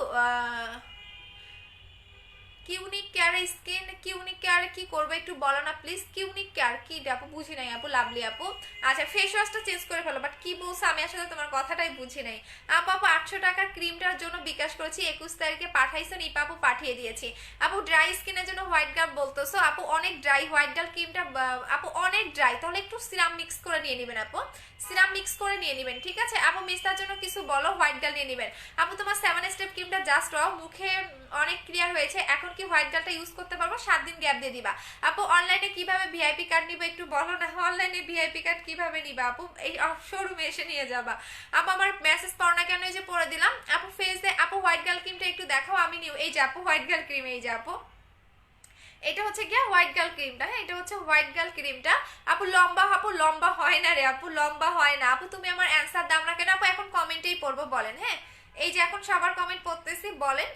কিউনিক কেয়ার কি করবে একটু বলো না প্লিজ। কিউনিক কেয়ার কি আপু বুঝি নাই আপু, লাভলি আপু। আচ্ছা ফেস ওয়াশটা চেঞ্জ করে ফেলো, বাট কি বলছো আমি আসলে তোমার কথাটাই বুঝি নাই। আপু 800 টাকার ক্রিমটার জন্য বিকাশ করেছি, 21 তারিখে পাঠাইছেন, ইপা আপু পাঠিয়ে দিয়েছি। আপু ড্রাই স্কিনের জন্য হোয়াইট গার্ল বলতেছো, আপু অনেক ড্রাই হোয়াইট গার্ল ক্রিমটা, আপু অনেক ড্রাই, তাহলে একটু সিরাম মিক্স করে নিয়ে নেবেন আপু, সিরাম মিক্স করে নিয়ে নেবেন, ঠিক আছে। আপু মিস্তার জন্য কিছু বলো, হোয়াইট গার্ল নিয়ে নেবেন। আপু তোমার 7 স্টেপ ক্রিমটা জাস্ট রাও, মুখে অনেক ক্লিয়ার হয়েছে, এখন কি হোয়াইট গার্লটা ইউজ করতে পারবো? 7 দিন গ্যাপ দিয়ে দিবা। আপু অনলাইনে কিভাবে ভিআইপি কার্ড নিবা একটু বলো না, অনলাইনে ভিআইপি কার্ড কিভাবে নিবা আপু? এই শোরুমে এসে নিয়ে যাবা। আপু আমার মেসেজ পড়ো না কেন, এই যে পড়ে দিলাম। আপু ফেসে আপু হোয়াইট গার্ল ক্রিমটা একটু দেখাও, আমি নিউ, এই যে আপু হোয়াইট গার্ল ক্রিম, এই যে আপু এটা হচ্ছে গিয়া হোয়াইট গার্ল ক্রিমটা, হ্যাঁ এটা হচ্ছে হোয়াইট গার্ল ক্রিমটা। আপু লম্বা হয় না রে আপু, লম্বা হয় না আপু, তুমি আমার অ্যান্সার দাও না কেন আপু? এখন কমেন্টেই পড়বো বলেন, হ্যাঁ এই যে এখন সবার কমেন্ট পড়তেছি, বলেন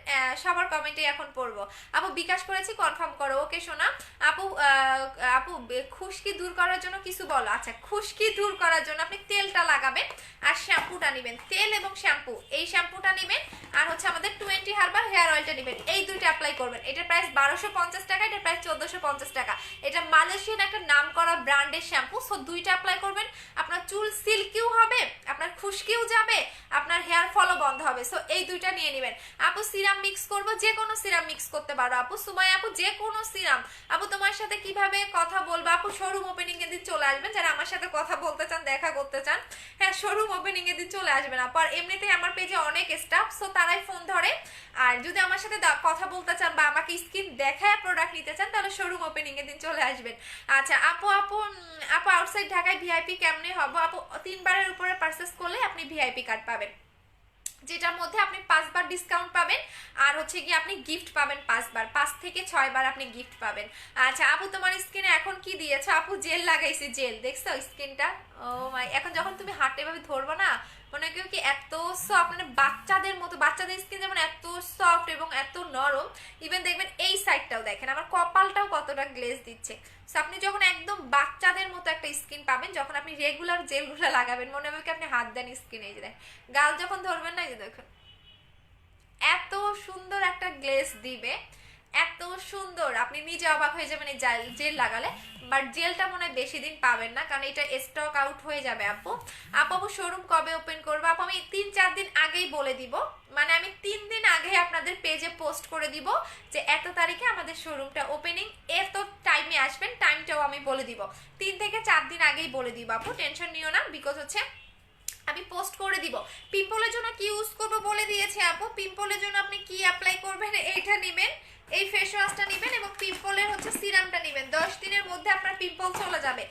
সবার কমেন্টে এখন পড়বো। আপু বিকাশ করেছি, কনফার্ম করো, ওকে শোনা। আপু আপু খুশকি দূর করার জন্য কিছু বলো। আচ্ছা খুশকি দূর করার জন্য আপনি তেলটা লাগাবেন আর শ্যাম্পুটা নেবেন, তেল এবং শ্যাম্পু, এই শ্যাম্পুটা নেবেন, আর হচ্ছে আমাদের 20 হার্বাল হেয়ার অয়েলটা নেবেন, এই দুইটা অ্যাপ্লাই করবেন। এটার প্রাইস 1250 টাকা, এটার প্রাইস 1450 টাকা। এটা মালয়েশিয়ান একটা নাম করা ব্র্যান্ডের শ্যাম্পু। সো দুইটা অ্যাপ্লাই করবেন, আপনার চুল সিল্কিও হবে, আপনার খুশকিও যাবে, আপনার হেয়ার ফলও বন্ধ হবে। সো এই দুইটা নিয়ে নেবেন। আপু সিরাম মিক্স করবো, যে কোনো সিরাম মিক্স করতে পারো আপু। সুমাইয়া আপু যে কোনো সিরাম। আপু তোমার সাথে কিভাবে কথা বলবো আপু? শোরুম ওপেনিং এর দিন চলে আসবেন, যারা আমার সাথে কথা বলতে চান, দেখা করতে চান, হ্যাঁ শোরুম ওপেনিং এর দিন চলে আসবেন আপু। আর এমনিতেই আমার পেজে অনেক স্টাফ, সো তারাই ফোন ধরে। আর যদি আমার সাথে কথা বলতে চান বা আমাকে স্কিন দেখায় প্রোডাক্ট নিতে চান, তাহলে শোরুম ওপেনিং এর দিন চলে আসবেন। আচ্ছা আপু আউটসাইড ঢাকায় ভিআইপি কেমনে হবো আপু? 3 বারের উপরে পারচেস করলে আপনি ভিআইপি কার্ড পাবেন, যেটার মধ্যে আপনি 5 বার ডিসকাউন্ট পাবেন, আর হচ্ছে কি আপনি গিফট পাবেন 5 বার, 5 থেকে 6 বার আপনি গিফট পাবেন। আচ্ছা আপু তোমার স্কিনে এখন কি দিয়েছো? আপু জেল লাগাইছি, জেল দেখছো স্কিনটা, ও মাই, এখন যখন তুমি হাতে এভাবে ধরবো না, মনে কেউ কি এত সফট, মানে বাচ্চাদের মতো, বাচ্চাদের স্কিন যেমন এত সফট এবং এত নরম, ইভেন দেখবেন এই সাইডটাও দেখেন আমার কপালটাও কতটা গ্লেজ দিচ্ছে। সো আপনি যখন একদম বাচ্চাদের মতো একটা স্কিন পাবেন, যখন আপনি রেগুলার জেলগুলো লাগাবেন মনে হবে কি আপনি হাত দেন স্কিনে, এই যে দেখেন গাল যখন ধরবেন না, এই যে দেখুন এত সুন্দর একটা গ্লেজ দিবে, এত সুন্দর আপনি নিজে অবাক হয়ে যাবেন এই জেল লাগালে। বাট জেলটা মনে হয় বেশি দিন পাবেন না, কারণ এটা স্টক আউট হয়ে যাবে। আপু আপু শোরুম কবে ওপেন করবো? আপু আমি 3-4 দিন আগেই বলে দিব, মানে আমি 3 দিন আগে আপনাদের পেজে পোস্ট করে দিব যে এত তারিখে আমাদের শোরুমটা ওপেনিং, এত টাইমে আসবেন, টাইমটাও আমি বলে দিব। 3 থেকে 4 দিন আগেই বলে দিব আপু, টেনশন নিও না, বিকজ হচ্ছে আমি পোস্ট করে দিব। পিম্পলের জন্য কি ইউজ করবো বলে দিয়েছে আপু। পিম্পলের জন্য আপনি কি অ্যাপ্লাই করবেন, এইটা নেবেন, এই ফেস ওয়াশটা নেবেন এবং পিম্পলের হচ্ছে সিরামটা নেবেন। 10 দিনের মধ্যে আপনার পিম্পল চলে যাবে,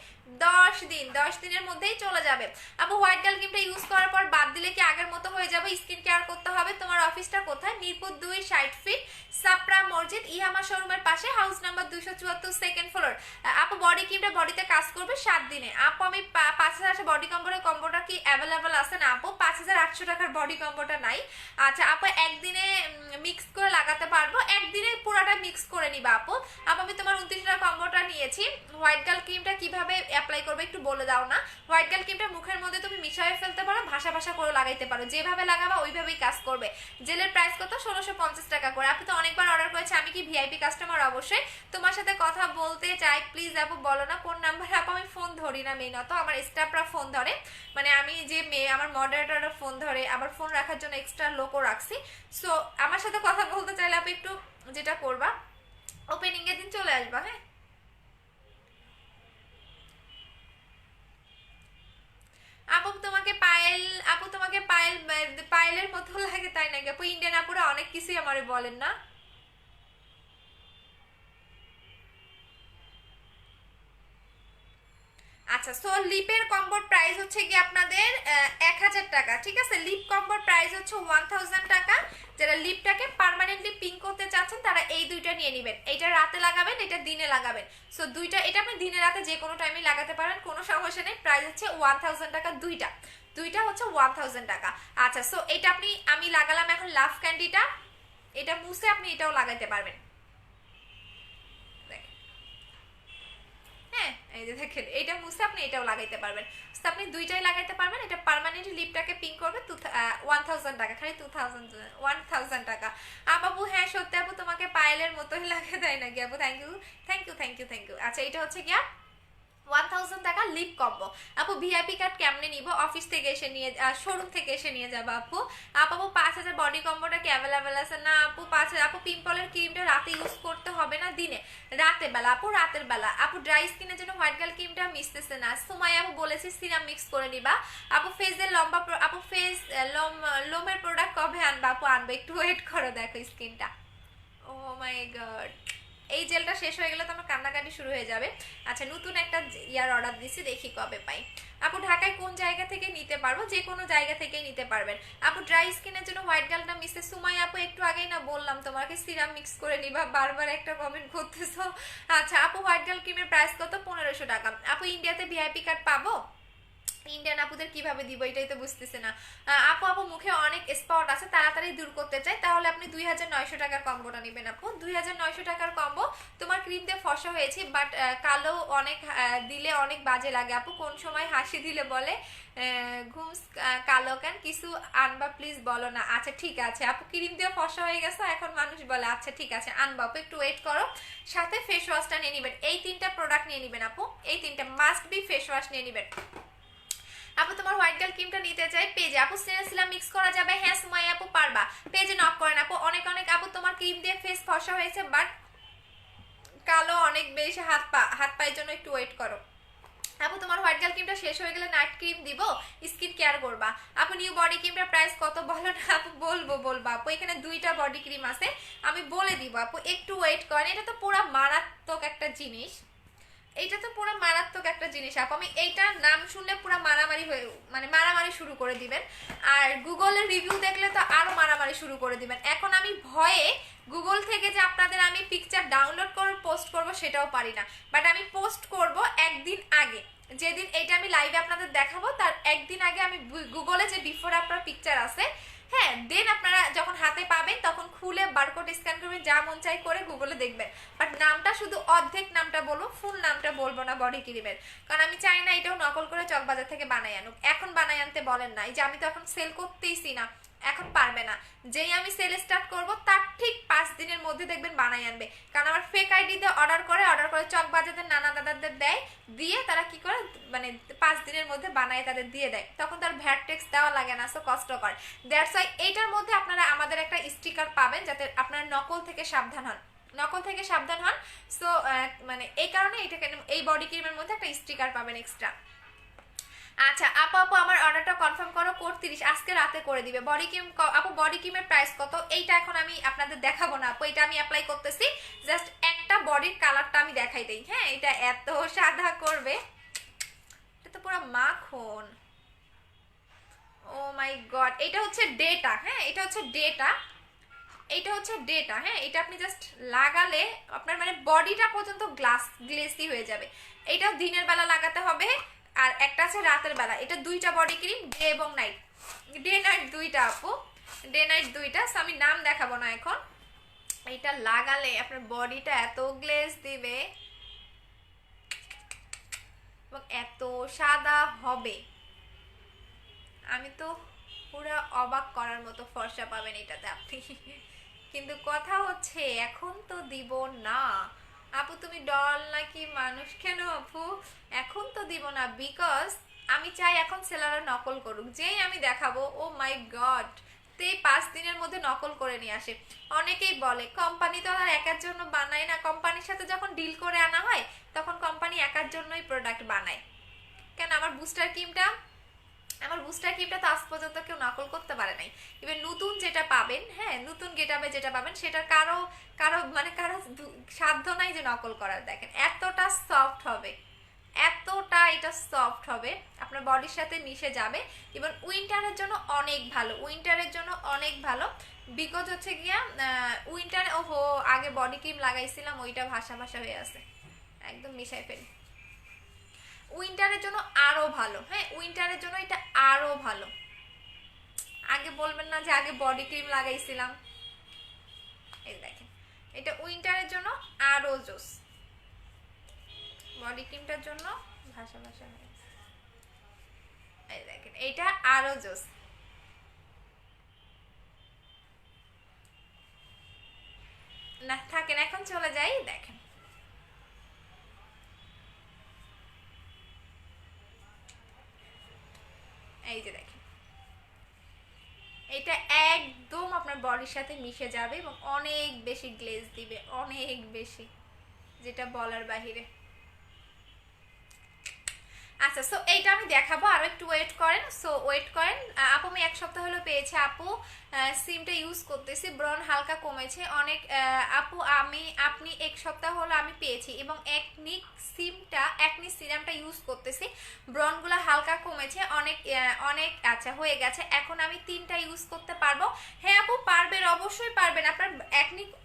10 দিনের মধ্যেই চলে যাবে আপু। হোয়াইট গার্ল ক্রিমটা ইউজ করার পর বাদ দিলে কি আগের মতো হয়ে যাবে? স্কিন কেয়ার করতে হবে। তোমার অফিসটা কোথায়? মিরপুর 2 60 ফিট সাপরা মসজিদ ইহামা শোরুমের পাশে, হাউস নাম্বার 274 সেকেন্ড ফ্লোর। আপু বডি ক্রিমটা বডিতে কাজ করবে 7 দিনে। আপু আমি 5000 বডি কম্বোটা কি অ্যাভেলেবল আছে? না আপু 5800 টাকার বডি কম্বোটা নাই। আচ্ছা আপু একদিনে মিক্স করে লাগাতে পারবো, একদিনে পুরোটা মিক্স করে নিবা আপু। আপু আমি তোমার 29 টাকা কম্বোটা নিয়েছি। হোয়াইট গার্ল ক্রিমটা কিভাবে অ্যাপ্লাই করবে একটু বলে দাও না। হোয়াইট গার্ল ক্রিমটা মুখের মধ্যে তুমি মিশিয়ে ফেলতে পারো, ভাষা ভাষা করে লাগাইতে পারো, যেভাবে লাগাবা ওইভাবেই কাজ করবে। জেলের প্রাইস কত? 1650 টাকা করে। আপনি তো অনেকবার অর্ডার করেছে, আমি কি ভিআইপি কাস্টমার? অবশ্যই তোমার সাথে কথা বলতে চাই, প্লিজ আপু বলো না কোন নাম্বারে। আপু আমি ফোন ধরি না মেইনত, আমার স্টাফরা ফোন ধরে, মানে আমি যে মেয়ে আমার মডারেটররা ফোন ধরে, আবার ফোন রাখার জন্য এক্সট্রা লোকও রাখছি। সো আমার সাথে কথা বলতে চাইলে আপু একটু যেটা করবা, ওপেনিং এর দিন চলে আসবা। হ্যাঁ আপু তোমাকে পায়েল, আপু তোমাকে পায়েলের মতো লাগে তাই নাকি আপু? ইন্ডিয়ান আপুরা অনেক কিছুই আমারে বলেন না। আচ্ছা সো লিপের কম্বোর প্রাইস হচ্ছে কি আপনাদের 1000 টাকা, ঠিক আছে। লিপ কম্বোর প্রাইস হচ্ছে 1000 টাকা। যারা লিপটাকে পার্মানেন্টলি পিঙ্ক করতে চাচ্ছেন তারা এই দুইটা নিয়ে নেবেন। এটা রাতে লাগাবেন, এটা দিনে লাগাবেন। সো দুইটা, এটা আপনি দিনে রাতে যে কোনো টাইমে লাগাতে পারেন, কোনো সমস্যা নেই। প্রাইস হচ্ছে 1000 টাকা দুইটা, দুইটা হচ্ছে 1000 টাকা। আচ্ছা সো এটা আমি লাগালাম এখন লাভ ক্যান্ডিটা, এটা মুছে আপনি এটাও লাগাতে পারবেন। হ্যাঁ এই যে দেখেন এটা মুছে আপনি এটাও লাগাইতে পারবেন। তো আপনি দুইটাই লাগাইতে পারবেন। এটা পার্মানেন্টলি লিপটাকে পিঙ্ক করবে 1000 টাকা, খালি 1000 টাকা। আপু হ্যাঁ সত্যি আপু তোমাকে পায়েলের মতোই লাগে তাই নাকি আপু? Thank you thank you thank you thank you. আচ্ছা এটা হচ্ছে গিয়া 1000 টাকা লিপ কম্বো। আপু ভিআইপি কার্ড কেমনে নিব? অফিস থেকে এসে নিয়ে, শোরুম থেকে এসে নিয়ে যাবো আপু। আপু 5000 বডি কম্বোটা কি অ্যাভেলেবেল আছে? না আপু 5000। আপু পিম্পলের ক্রিমটা রাতে ইউজ করতে হবে না দিনে? রাতের বেলা আপু, রাতের বেলা। আপু ড্রাই স্কিনের জন্য হোয়াইট গার্ল ক্রিমটা মিশতেছে না। সুমাই আপু বলেছি সিরাম মিক্স করে নিবা। আপু ফেসের লম্বা, আপু ফেস লোমের প্রোডাক্ট কবে আনবা? আপু আনবে, একটু ওয়েট করো, দেখো স্কিনটা। ও মাই গড, এই জেলটা শেষ হয়ে গেলে তো আমার কান্নাকাটি শুরু হয়ে যাবে। আচ্ছা নতুন একটা ইয়ার অর্ডার দিছি, দেখি কবে পাই। আপু ঢাকায় কোন জায়গা থেকে নিতে পারবো? যে কোনো জায়গা থেকেই নিতে পারবেন। আপু ড্রাই স্কিনের জন্য হোয়াইট গার্লটা মিসে সুমাই আপু একটু আগেই না বললাম তোমাকে সিরাম মিক্স করে নিবা, বারবার একটা কমেন্ট করতেছো। আচ্ছা আপু হোয়াইট গার্ল ক্রিমের প্রাইস কত? 1500 টাকা। আপু ইন্ডিয়াতে ভিআইপি কার্ড পাবো? ইন্ডিয়ান আপুদের কিভাবে দিব এটাই তো বুঝতেছে না। আপু মুখে অনেক স্পট আছে, তাড়াতাড়ি দূর করতে চাই, তাহলে আপনি 2900 টাকার কম্বোটা নেবেন আপু। 2900 টাকার কম্বো। তোমার ক্রিম দিয়ে ফসা হয়েছে, বাট কালো অনেক দিলে অনেক বাজে লাগে আপু। কোন সময় হাসি দিলে বলে ঘুম কালো কেন? কিছু আনবা প্লিজ বলো না। আচ্ছা ঠিক আছে আপু, ক্রিম দিয়ে ফসা হয়ে গেছে এখন মানুষ বলে। আচ্ছা ঠিক আছে আনবা আপু, একটু ওয়েট করো। সাথে ফেস ওয়াশটা নিয়ে নেবেন, এই 3টা প্রোডাক্ট নিয়ে নেবেন আপু, এই 3টা মাস্ট বি ফেস ওয়াশ নিয়ে নেবেন। আপু তোমার হোয়াইট গার্ল ক্রিমটা নিতে চাই পেজে। আপু সিরাম মিক্স করা যাবে? হ্যাঁ সুমাই আপু পারবা, পেজে নক করেন আপু। অনেক অনেক আপু তোমার ক্রিম দিয়ে ফেস ফসা হয়েছে, বাট কালো অনেক বেশি হাত পায়ের জন্য একটু ওয়েট করো। আপু তোমার হোয়াইট গার্ল ক্রিমটা শেষ হয়ে গেলে নাইট ক্রিম দিব, স্কিন কেয়ার করবা। আপু নিউ বডি ক্রিমটার প্রাইস কত বলো না আপু? বলবো আপু, এখানে 2টা বডি ক্রিম আছে, আমি বলে দিব আপু, একটু ওয়েট করেন। এটা তো পুরো মারাত্মক একটা জিনিস, এইটা তো পুরো মারাত্মক একটা জিনিস আপু। আমি এইটার নাম শুনলে পুরো মারামারি হয়ে, মানে মারামারি শুরু করে দিবেন। আর গুগলের রিভিউ দেখলে তো আরো মারামারি শুরু করে দিবেন। এখন আমি ভয়ে গুগল থেকে যে আপনাদের আমি পিকচার ডাউনলোড করে পোস্ট করবো সেটাও পারি না, বাট আমি পোস্ট করব একদিন আগে, যেদিন এইটা আমি লাইভে আপনাদের দেখাবো তার একদিন আগে আমি গুগলে যে বিফোর আফটার পিকচার আছে, হ্যাঁ, দেন আপনারা যখন হাতে পাবেন তখন খুলে বারকোড স্ক্যান করবেন, যা মন চাই করে গুগলে দেখবেন, বাট নামটা শুধু অর্ধেক নামটা বলবো, ফুল নামটা বলবো না বডি ক্রিমের, কারণ আমি চাই না এটাও নকল করে চকবাজার থেকে বানাই আনুক। এখন বানাই আনতে বলেন না, এই যে আমি তো এখন সেল করতেইছি না, এখন পারবে না, যেই আমি সেল স্টার্ট করব তার ঠিক 5 দিনের মধ্যে দেখবেন বানাই আনবে, কারণ আমার ফেক আইডিতে অর্ডার করে চকবাজারদের নানা দাদাদের দেয়, দিয়ে তারা কি করে মানে 5 দিনের মধ্যে বানায় তাদের দিয়ে দেয়, তখন তার ভ্যাট ট্যাক্স দেওয়া লাগে না, সো কষ্ট করে। দ্যাটস ওয়াই এইটার মধ্যে আপনারা আমাদের একটা স্টিকার পাবেন যাতে আপনারা নকল থেকে সাবধান হন, নকল থেকে সাবধান হন। সো মানে এই কারণে এটাকে এই বডি ক্রিমের মধ্যে একটা স্টিকার পাবেন এক্সট্রা। আচ্ছা আপু আপু আমার অর্ডারটা কনফার্ম করো, কোড 30 আজকে রাতে করে দিবে। বডি ক্রিম আপু বডি ক্রিমের প্রাইস কত? এইটা এখন আমি আপনাদের দেখাবো না আপু, এটা আমি অ্যাপ্লাই করতেছি, জাস্ট একটা বডির কালারটা আমি দেখাই দেই। হ্যাঁ, এটা এত সাদা করবে, এটা তো পুরো মাখন। ও মাই গড, এটা হচ্ছে ডেটা। হ্যাঁ, এটা হচ্ছে ডেটা, এটা হচ্ছে ডেটা। হ্যাঁ, এটা আপনি জাস্ট লাগালে আপনার মানে বডিটা পর্যন্ত গ্লেসি হয়ে যাবে। এটা দিনের বেলা লাগাতে হবে, আর একটা আছে রাতের বেলা। এটা দুইটা বডি ক্রিম, ডে এবং নাইট, ডে নাইট দুইটা আপু, ডে নাইট দুইটা। সো আমি নাম দেখাবো না এখন। এটা লাগালে আপনার বডিটা এত গ্লেজ দিবে এবং এত সাদা হবে, আমি তো পুরো অবাক করার মতো ফর্সা পাবেন এটাতে আপনি। কিন্তু কথা হচ্ছে এখন তো দিব না আপু, তুমি ডল নাকি মানুষ? কেন আপু এখন তো দিব না, বিকজ আমি চাই এখন সেলাররা নকল করুক, যেই আমি দেখাবো ও মাই গড তে 5 দিনের মধ্যে নকল করে নিয়ে আসে। অনেকেই বলে কোম্পানি তো আর একার জন্য বানায় না, কোম্পানির সাথে যখন ডিল করে আনা হয় তখন কোম্পানি একার জন্যই প্রোডাক্ট বানায়। কেন আমার বুস্টার ক্রিমটা তো আজ পর্যন্ত কেউ নকল করতে পারে নাই। এবার নতুন যেটা পাবেন, হ্যাঁ নতুন গেটআপে যেটা পাবেন সেটা কারো সাধ্য নাই যে নকল করার। দেখেন এতটা সফট হবে, এতটা এটা সফট হবে, আপনার বডির সাথে মিশে যাবে। এবং উইন্টারের জন্য অনেক ভালো, উইন্টারের জন্য অনেক ভালো, বিকজ হচ্ছে গিয়া উইন্টারে ওহো আগে বডি ক্রিম লাগাইছিলাম ওইটা ভাসা ভাসা হয়ে আছে, একদম মিশাই ফেলি। উইন্টারের জন্য আরো ভালো, হ্যাঁ উইন্টারের জন্য এটা আরো ভালো। আগে বলবেন না যে আগে বডি ক্রিম লাগাইছিলাম। এই দেখেন এটা উইন্টারের জন্য আরো জোস, বডি ক্রিমটার জন্য ভাসা ভাসা হয়ে গেছে। এই দেখেন এটা আরো জোস। না থাকেন, এখন চলে যাই। দেখেন এই যে দেখেন এটা একদম আপনার বডির সাথে মিশে যাবে এবং অনেক বেশি গ্লেজ দিবে, অনেক বেশি, যেটা বলার বাহিরে। আচ্ছা সো এইটা আমি দেখাবো, আরো একটু ওয়েট করেন। সো ওয়েট করেন আপু, আমি 1 সপ্তাহ হলো পেয়েছি আপু, সিমটা ইউজ করতেছি, ব্রণ হালকা কমেছে অনেক আপু। আপনি 1 সপ্তাহ হলো আমি পেয়েছি এবং একনিক সিরামটা ইউজ করতেছি, ব্রণগুলো হালকা কমেছে অনেক অনেক। আচ্ছা হয়ে গেছে, এখন আমি 3টা ইউজ করতে পারবো। হ্যাঁ আপু পারবেন, অবশ্যই পারবেন। আপনার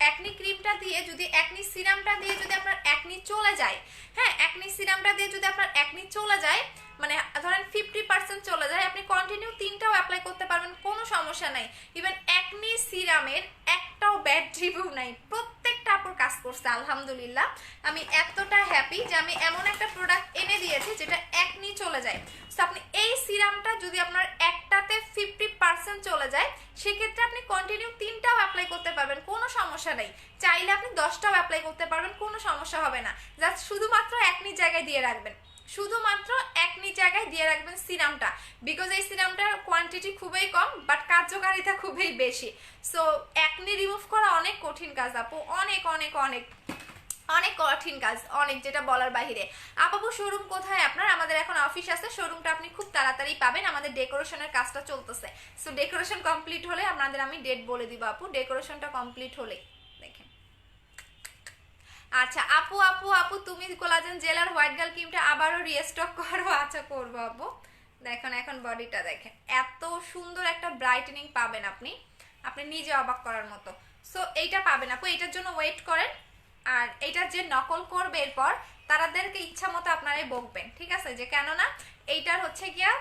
একনি ক্রিমটা দিয়ে যদি একনি সিরামটা দিয়ে যদি আপনার একনি চলে যায়, হ্যাঁ একনি সিরামটা দিয়ে যদি আপনার একনি চলে যায়, মানে ধরেন 50% চলে যায়, আপনি কন্টিনিউ 3টাও অ্যাপ্লাই করতে পারবেন, কোনো সমস্যা নাই। ইভেন একনি সিরামের একটাও ব্যাড রিভিউ নাই, প্রত্যেকটা আপুর কাজ করছে আলহামদুলিল্লাহ। আমি এতটা হ্যাপি যে আমি এমন একটা প্রোডাক্ট এনে দিয়েছি যেটা একনি চলে যায়। তো আপনি এই সিরামটা যদি আপনার একটাতে 50% চলে যায়, সেক্ষেত্রে আপনি কন্টিনিউ 3টাও অ্যাপ্লাই করতে পারবেন, কোনো সমস্যা নেই। চাইলে আপনি 10টাও অ্যাপ্লাই করতে পারবেন, কোনো সমস্যা হবে না। জাস্ট শুধুমাত্র একনি জায়গায় দিয়ে রাখবেন, শুধুমাত্র একনি জায়গায় দিয়ে রাখবেন সিরামটা, বিকজ এই সিরামটার কোয়ান্টিটি খুবই কম বাট কার্যকারিতা খুবই বেশি। সো একনি রিমুভ করা অনেক কঠিন কাজ আপু, অনেক অনেক অনেক অনেক কঠিন কাজ, অনেক, যেটা বলার বাহিরে। আপু শোরুম কোথায় আপনার? আমাদের এখন অফিস আছে, শোরুমটা আপনি খুব তাড়াতাড়ি পাবেন, আমাদের ডেকোরেশনের কাজটা চলতেছে। সো ডেকোরেশন কমপ্লিট হলে আপনাদের আমি ডেট বলে দিব আপু, ডেকোরেশনটা কমপ্লিট হলে। দেখেন আচ্ছা আপু আপু আপু তুমি কোলাজেন জেল আর হোয়াইট গার্ল ক্রিমটা আবারও রিস্টক করো? আচ্ছা করবো আপু। দেখেন এখন বডিটা দেখেন, এত সুন্দর একটা ব্রাইটেনিং পাবেন আপনি, আপনি নিজে অবাক করার মতো। সো এইটা পাবেন আপু, এটার জন্য ওয়েট করেন, আর এটা যে নকল করবে এরপর তাদেরকে ইচ্ছা মতো আপনারাই বকবেন, ঠিক আছে? যে কেননা এইটার হচ্ছে গিয়া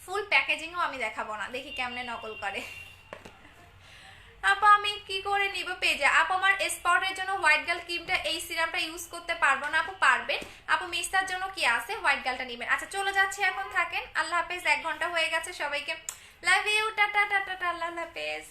ফুল প্যাকেজিংও আমি দেখাবো না, দেখি কেমনে নকল করে। আপু আমি কি করে নিব পেজে? আপু আমার স্পটের জন্য হোয়াইট গার্ল ক্রিমটা এই সিরামটা ইউজ করতে পারবো না। আপু পারবেন, আপু মিস্টার জন্য কি আছে হোয়াইট গার্লটা নেবেন। আচ্ছা চলে যাচ্ছি, এখন থাকেন, আল্লাহ হাফেজ। 1 ঘন্টা হয়ে গেছে, সবাইকে লাভ ইউ, টাটা টাটা, আল্লাহ হাফেজ।